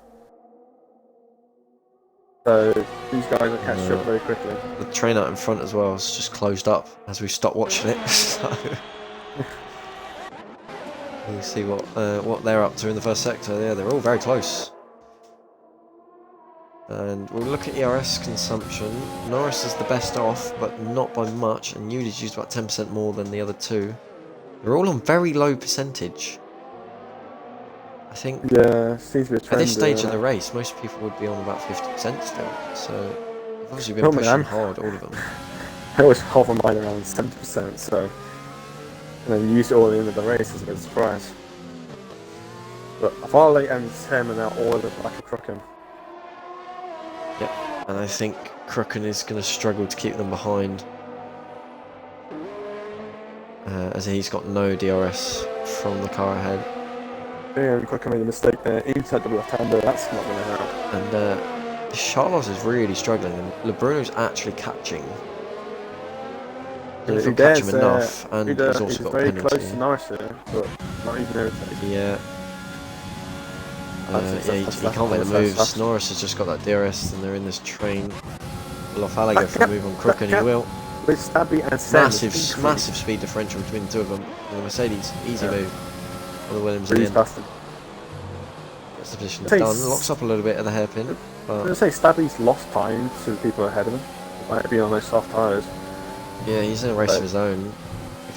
So these guys will catch up very quickly. The train out in front as well is just closed up as we stop watching it. So we'll see what they're up to in the first sector. Yeah, they're all very close. And we'll look at ERS consumption. Norris is the best off, but not by much, and Yudi's used about 10% more than the other two. They're all on very low percentage. I think seems to be a trend, at this stage of the race, most people would be on about 50% still. So they've obviously been pushing hard, all of them. I always hover mine around 70%, so and then use it all at the end of the race is a bit of a surprise. But Farley and Sem are now all over the back of Crooken. Yep, and I think Crooken is going to struggle to keep them behind. As he's got no DRS from the car ahead. And Crooken made a mistake there, inside the left-hander, that's not going to help. And Charles is really struggling, and Lebruno's actually catching. He doesn't catch him enough, and he's also got a penalty. Very close to Norris here, but not even overtaking. Yeah. He can't make the moves. Norris has just got that DRS, and they're in this train. Lofala go for a move on Crooken, he will. With Stabby and Sem, massive speed differential between the two of them. And the Mercedes, easy move. On the Williams really again. Gets the position done. Locks up a little bit at the hairpin. I was going to say Stabby's lost time to the people ahead of him. Might be on those soft tyres. Yeah, he's in a race of his own. If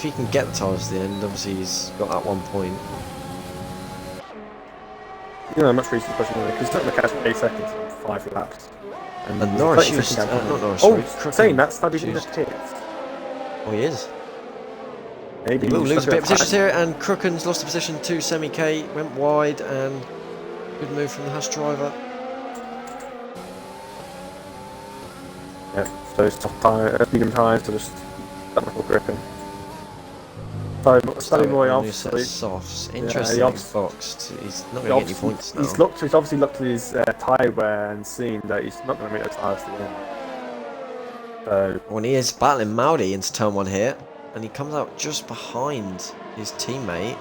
he can get the tyres to the end, obviously he's got that 1 point. You know, much reason to push him because he's not going to catch 8 seconds in 5 laps. And Norris used... not Norris, saying that, Stabby's in the pits. Oh, he is. Maybe he will lose a bit of positions here, and Crooken's lost the position to Semi-K, went wide, and good move from the Haas driver. Yeah, so soft tyre, medium tyres, so just double gripping. Stabby boy obviously softs. Interesting, yeah, he's boxed. He's not going to get any points now. He's obviously looked at his tyre wear and seen that he's not going to make those tyres to the end. So when he is battling Maudi into turn 1 here, and he comes out just behind his teammate.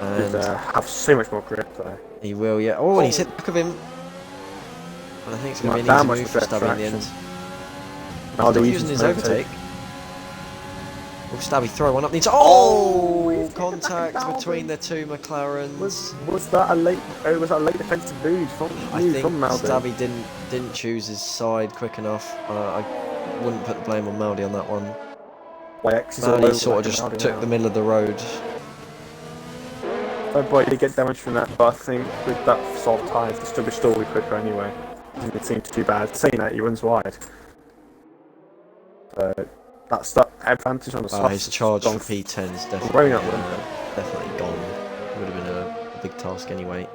And he'll have so much more grip there. He will, yeah. Oh, and he's hit the back of him. And I think it's going to be an easy move for Stabby in the end. Still using his overtake. Will Stabby throw one up? Needs contact between the two McLarens. Was that a late defensive move from Maudi? Stabby didn't choose his side quick enough. I wouldn't put the blame on Maudi on that one. Maudi sort of just took the middle of the road. Oh boy, he did get damage from that, but I think with that soft tyres, the still be stalling quicker anyway. It seemed too bad. Saying that, he runs wide. So that's that advantage on the soft. His charge for P10 is definitely gone. Would have been a big task anyway.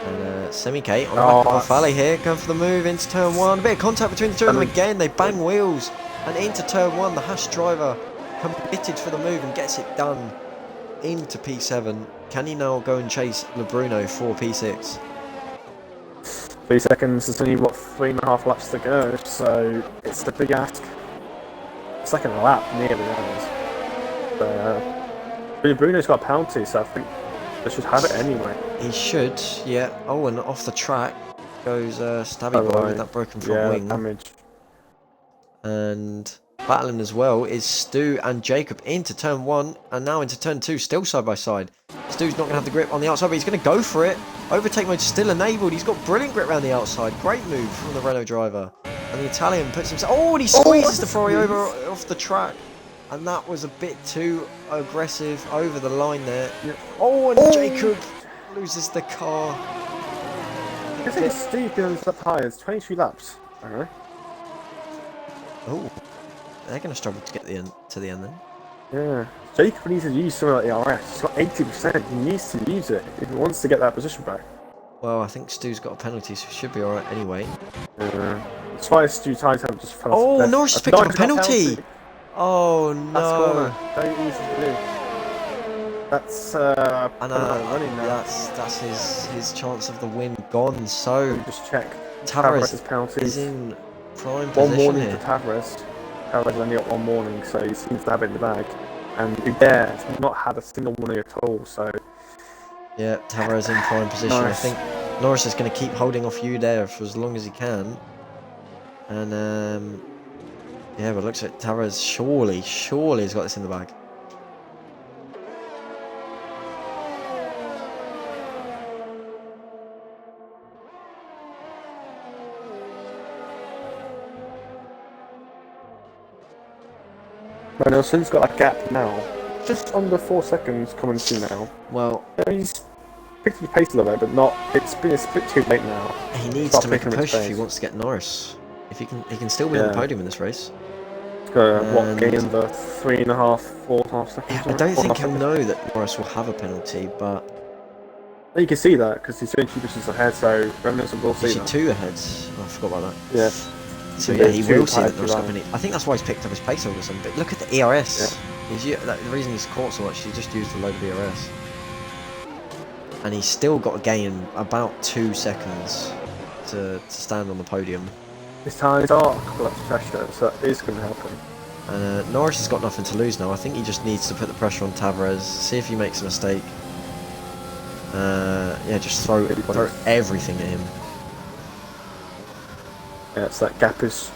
And Semi-K on the back of Farley here, going for the move into turn 1. A bit of contact between the two of them again. They bang wheels. And into turn 1, the Haas driver committed for the move and gets it done into P7. Can he now go and chase Lebruno for P6? 3 seconds, there's only, 3.5 laps to go, so it's a big ask. Second lap, nearly there. Bruno's got a penalty, so I think they should have it anyway. He should, yeah. Oh, and off the track goes Stabby Boy with that broken front wing. Damage. And battling as well is Stu and Jacob into turn 1 and now into turn 2, still side by side. Stu's not going to have the grip on the outside, but he's going to go for it. Overtake mode still enabled. He's got brilliant grip around the outside. Great move from the Renault driver. And the Italian puts himself... Oh, and he squeezes the Ferrari over off the track. And that was a bit too aggressive over the line there. Yeah. Oh, and Jacob loses the car. I think it's Steve goes up high. It's 22 laps. Alright. Oh, they're going to struggle to get to the end then. Yeah. Jacob needs to use something like the RS. He's got 80%. He needs to use it if he wants to get that position back. Well, I think Stu's got a penalty, so he should be alright anyway. That's why Stu Tyson just fell off Oh, the cliff. Norris just picked up a Norris got penalty! Oh That's corner. no! Very easy to do. That's And running now. that's his chance of the win gone. So Let me just check. Tavares penalties. is in prime One position warning here. for Tavares. Tavares only got one warning, so he seems to have it in the bag. And Hubert has not had a single warning at all, so... Yeah, Tavares in prime position. Nice. I think Norris is going to keep holding off you there for as long as he can. And yeah, but it looks like Tavares surely has got this in the bag. Nelson's got a gap now. Just under 4 seconds coming to now. Well, He's picked up the pace a little bit, but not. It's been a bit too late now. he needs Start to make a picking up push if he space. wants to get Norris. If he can still be on the podium in this race. He's got what And- gain the 3.5, 4.5 seconds. Yeah, I don't think he'll know that Norris will have a penalty, but You can see that because he's 2 positions ahead, so Remnants will see he's that. 2 ahead. Oh, I forgot about that. Yeah. So Yeah, yeah, he two will see that times Norris got a around. penalty. I think that's why he's picked up his pace over some. But look at the ERS. The reason he's caught so much, he just used a load of ERS. And he's still got to gain about 2 seconds to stand on the podium. His tires are a couple of pressure, so it is going to help him. And Norris has got nothing to lose now. I think he just needs to put the pressure on Tavares, see if he makes a mistake. Yeah, just throw everything at him. Yeah, so that gap is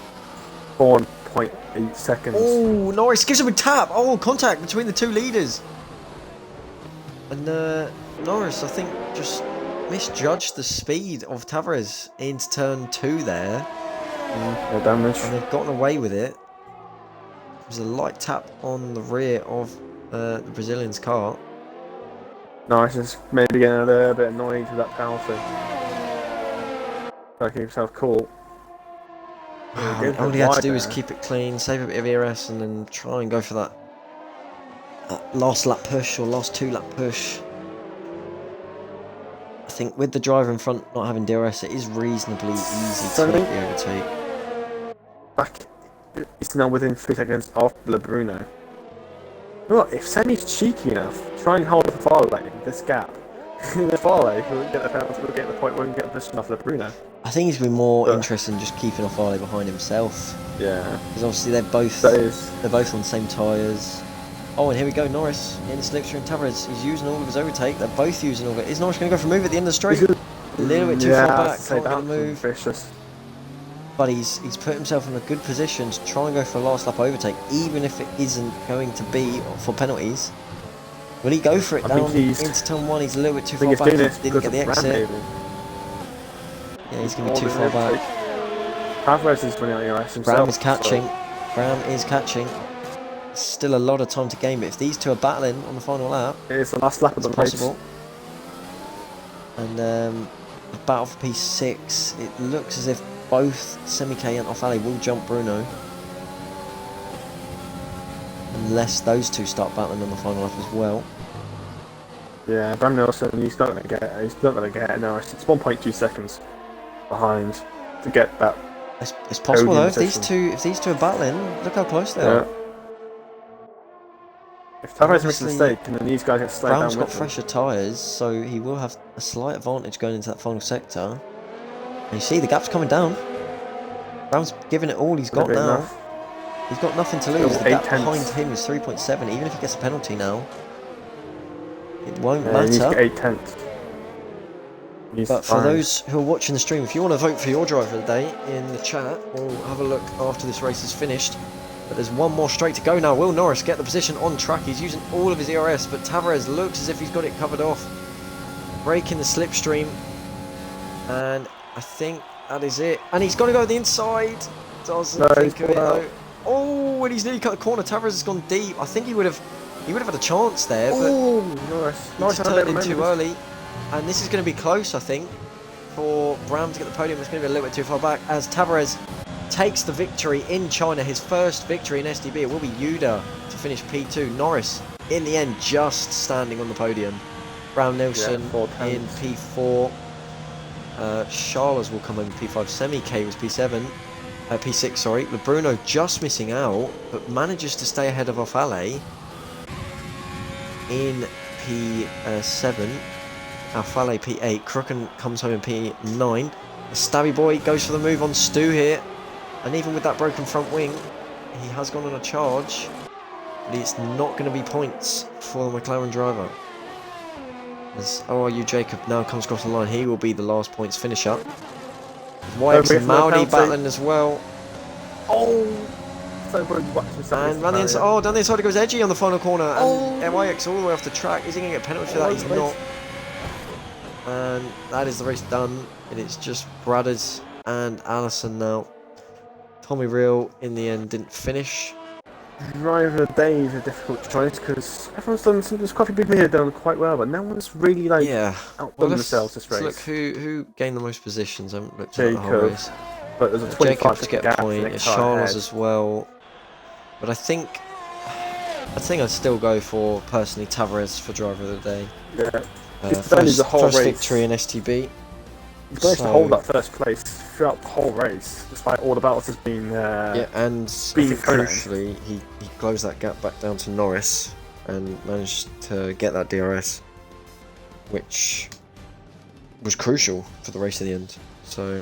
4.8 seconds. Oh, Norris gives him a tap. Oh, contact between the 2 leaders. And Norris, I think, just misjudged the speed of Tavares into turn 2 there. No damage. And they've gotten away with it. There's a light tap on the rear of the Brazilian's car. Nice, just maybe getting a little bit annoyed with that penalty. Trying to keep himself cool. All he had to do was keep it clean, save a bit of ERS, and then try and go for that last lap push or last 2 lap push. I think with the driver in front not having DRS, it is reasonably easy to make the overtake. Back, it's now within 3 seconds of Le Bruno. Look, if Semi's cheeky enough, try and hold the far lane, this gap. The far lane, he'll get the penalty, we'll get the point where we can get the position off Le Bruno. I think he's been more interested in just keeping off Farley behind himself. Yeah. Because obviously they're both on the same tyres. Oh, and here we go, Norris in the slipstream. Tavares, he's using all of his overtake. They're both using all of it. Is Norris going to go for a move at the end of the straight? A little bit too far back. Can't get a move. Vicious. But he's put himself in a good position to try and go for a last lap overtake, even if it isn't going to be for penalties. Will he go for it down into turn 1? He's a little bit too far back. He didn't get the exit. Yeah, he's going to be too far back. Tavares is winning on ERS himself. Graham is catching. Graham is catching. Still a lot of time to gain, but if these two are battling on the final lap, it's the last lap of the race. Possible. And the battle for P6, it looks as if both Semi-K and Ofali will jump Bruno. Unless those two start battling on the final lap as well. Yeah, Bram Nelson, he's not going to get it now. It's 1.2 seconds behind to get that. It's possible though, if these two are battling, look how close they are. If Tavares makes a mistake and then these guys get slowed down Brown's with got fresher tyres, so he will have a slight advantage going into that final sector. And you see the gap's coming down. Brown's giving it all he's got now. Enough. He's got nothing to lose. Still The gap 8/10. behind him is 3.7. Even if he gets a penalty now, it won't He needs to matter. get 8/10. But for those who are watching the stream, if you want to vote for your driver of the day in the chat, we'll have a look after this race is finished. But there's one more straight to go now. Will Norris get the position on track? He's using all of his ERS, but Tavares looks as if he's got it covered off. Breaking the slipstream. And I think that is it. And he's got to go the inside. Doesn't think of it though. Oh, and he's nearly cut the corner. Tavares has gone deep. I think he would have had a chance there, but Norris he turned in too early. And this is going to be close, I think, for Brown to get the podium. It's going to be a little bit too far back as Tavares takes the victory in China, his first victory in STB. It will be Yuda to finish P2. Norris, in the end, just standing on the podium. Brown Nilsson in P4. Charles will come in P5. Semi-K was P7. P6, sorry. Bruno just missing out, but manages to stay ahead of Ofale in P7. Alfale P8. Crooken comes home in P9. Stabby Boy goes for the move on Stu here. And even with that broken front wing, he has gone on a charge. But it's not going to be points for the McLaren driver. As ORU Jacob now comes across the line, he will be the last points finisher. Wykes and Maudi battling as well. Oh! And down the inside it goes Edgy on the final corner. And Wykes all the way off the track. Is he going to get a penalty for that? He's not. And that is the race done. It is just Bradders and Allison now. Tommy Real in the end didn't finish. Driver of the day is a difficult choice because everyone's done some. There's quite a few people here done quite well, but no one's really outdone themselves this race. Let's look who gained the most positions. I haven't looked at the whole race. But there's a 25 Jacob to get a point. gap. Charles as well. But I think I'd still go for personally Tavares for driver of the day. Yeah. First victory in STB. He's managed to hold that first place throughout the whole race, despite all the battles has been. And crucially, he closed that gap back down to Norris and managed to get that DRS, which was crucial for the race in the end. So.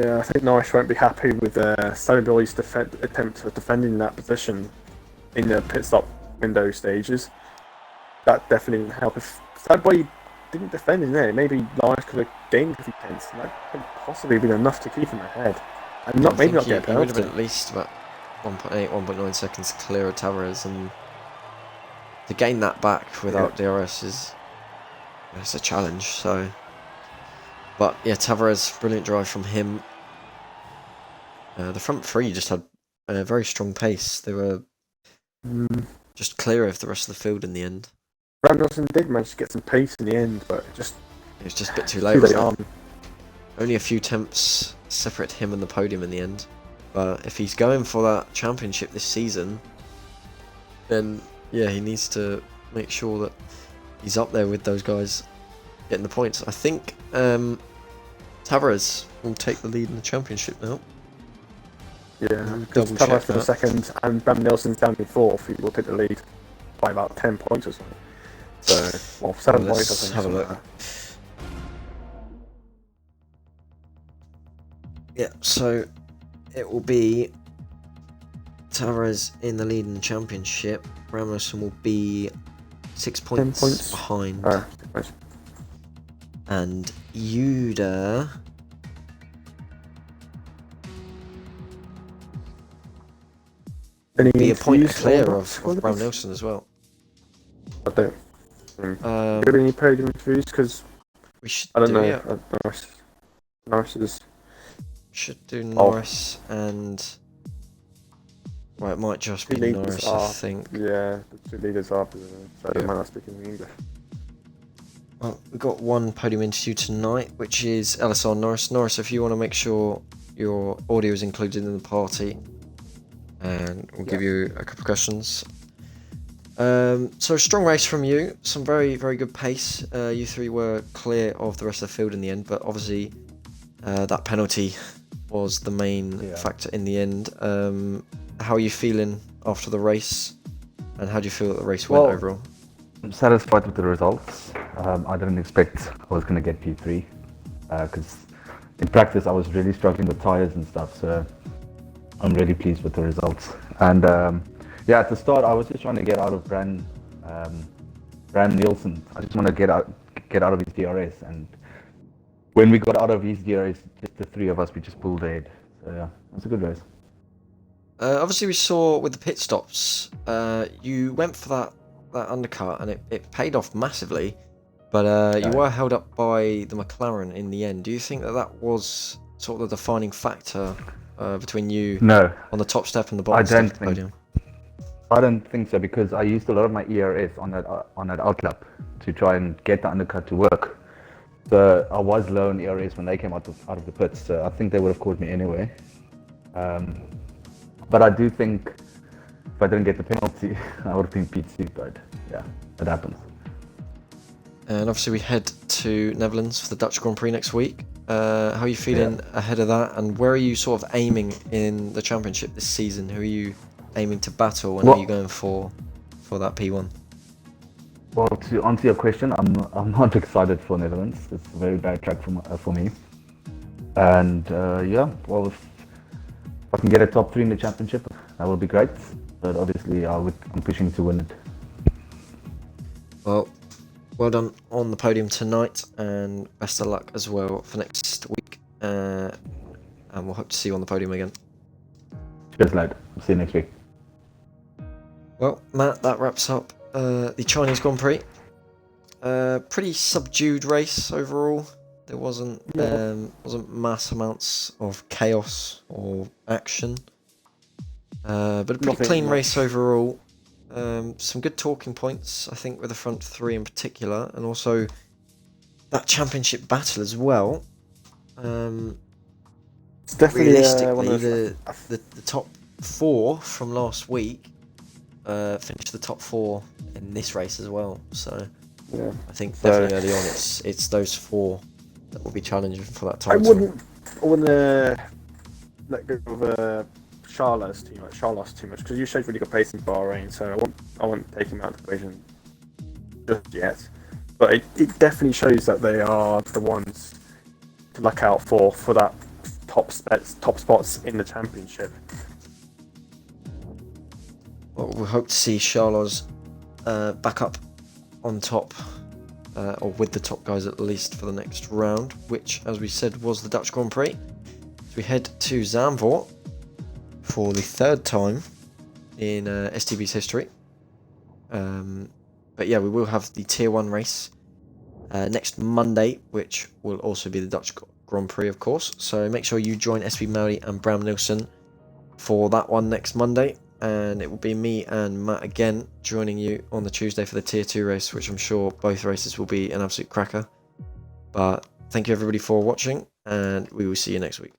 Yeah, I think Norris won't be happy with Stoneboy's attempt at defending that position in the pit stop window stages. That definitely didn't help. If Stoneboy didn't defend in there, maybe Norris could have gained a few tenths, and that could possibly been enough to keep him ahead. And maybe not get a penalty. He would have been at least about 1.8, 1.9 seconds clear of Tavares, and to gain that back without DRS it's a challenge. So. But yeah, Tavares, brilliant drive from him. The front three just had a very strong pace. They were just clear of the rest of the field in the end. Randolph did manage to get some pace in the end, but it was just a bit too late. Only a few tenths separate him and the podium in the end. But if he's going for that championship this season, then yeah, he needs to make sure that he's up there with those guys getting the points. I think Tavares will take the lead in the championship now. Yeah, because Tavares for the second and Bram Nelson's down in fourth. He will take the lead by about 10 points or something. So, 7 points. Let's have a look. Yeah, so it will be Tavares in the lead in the championship. Bram Nelson will be 6 points behind. And Yuda be a point clear of Brown Nelson as well. I don't. Any podium interviews? Because I don't know. Norris is. Should do Norris and. Well, it might just be Norris, I think. Yeah, the two leaders are. So they might not speak in English. Well, we've got one podium interview tonight, which is LSR Norris. Norris, if you want to make sure your audio is included in the party, and we'll give you a couple of questions. So a strong race from you, some very, very good pace. You three were clear of the rest of the field in the end, but obviously that penalty was the main factor in the end. How are you feeling after the race, and how do you feel that the race went overall? I'm satisfied with the results. I didn't expect I was going to get P3 because in practice I was really struggling with tyres and stuff, so I'm really pleased with the results. And at the start I was just trying to get out of Bram Nielsen. I just want to get out of his DRS, and when we got out of his DRS, just the three of us, we just pulled ahead. So yeah, it was a good race. Obviously we saw with the pit stops, you went for that undercut and it paid off massively, but you were held up by the McLaren in the end. Do you think that was sort of the defining factor between you on the top step and the bottom step of the podium? I don't think so, because I used a lot of my ERS on that outlap to try and get the undercut to work. So I was low in ERS when they came out of the pits, so I think they would have caught me anyway. But I do think if I didn't get the penalty, I would have been P2, but yeah, it happens. And obviously we head to Netherlands for the Dutch Grand Prix next week. How are you feeling ahead of that, and where are you sort of aiming in the championship this season? Who are you aiming to battle, and who are you going for that P1? Well, to answer your question, I'm not excited for Netherlands. It's a very bad track for me. And yeah, well, if I can get a top 3 in the championship, that would be great. But obviously, I'm pushing to win it. Well done on the podium tonight, and best of luck as well for next week. And we'll hope to see you on the podium again. Cheers, lad. See you next week. Well, Matt, that wraps up the Chinese Grand Prix. Pretty subdued race overall. There wasn't mass amounts of chaos or action, but a pretty clean race overall. Some good talking points, I think, with the front 3 in particular, and also that championship battle as well. It's definitely realistically the top 4 from last week finished the top 4 in this race as well. So yeah, I think definitely early on it's those 4 that will be challenging for that title. I wouldn't let go of Charles too much because you showed really good pace in Bahrain, so I won't take him out of the equation just yet. But it definitely shows that they are the ones to look out for that top spots in the championship. Well, we hope to see Charles back up on top, or with the top guys at least for the next round, which, as we said, was the Dutch Grand Prix. So we head to Zandvoort for the 3rd time in STB's history. But yeah, we will have the Tier 1 race next Monday, which will also be the Dutch Grand Prix, of course. So make sure you join SB Mauri and Bram Nilsson for that one next Monday. And it will be me and Matt again joining you on the Tuesday for the Tier 2 race, which I'm sure both races will be an absolute cracker. But thank you everybody for watching, and we will see you next week.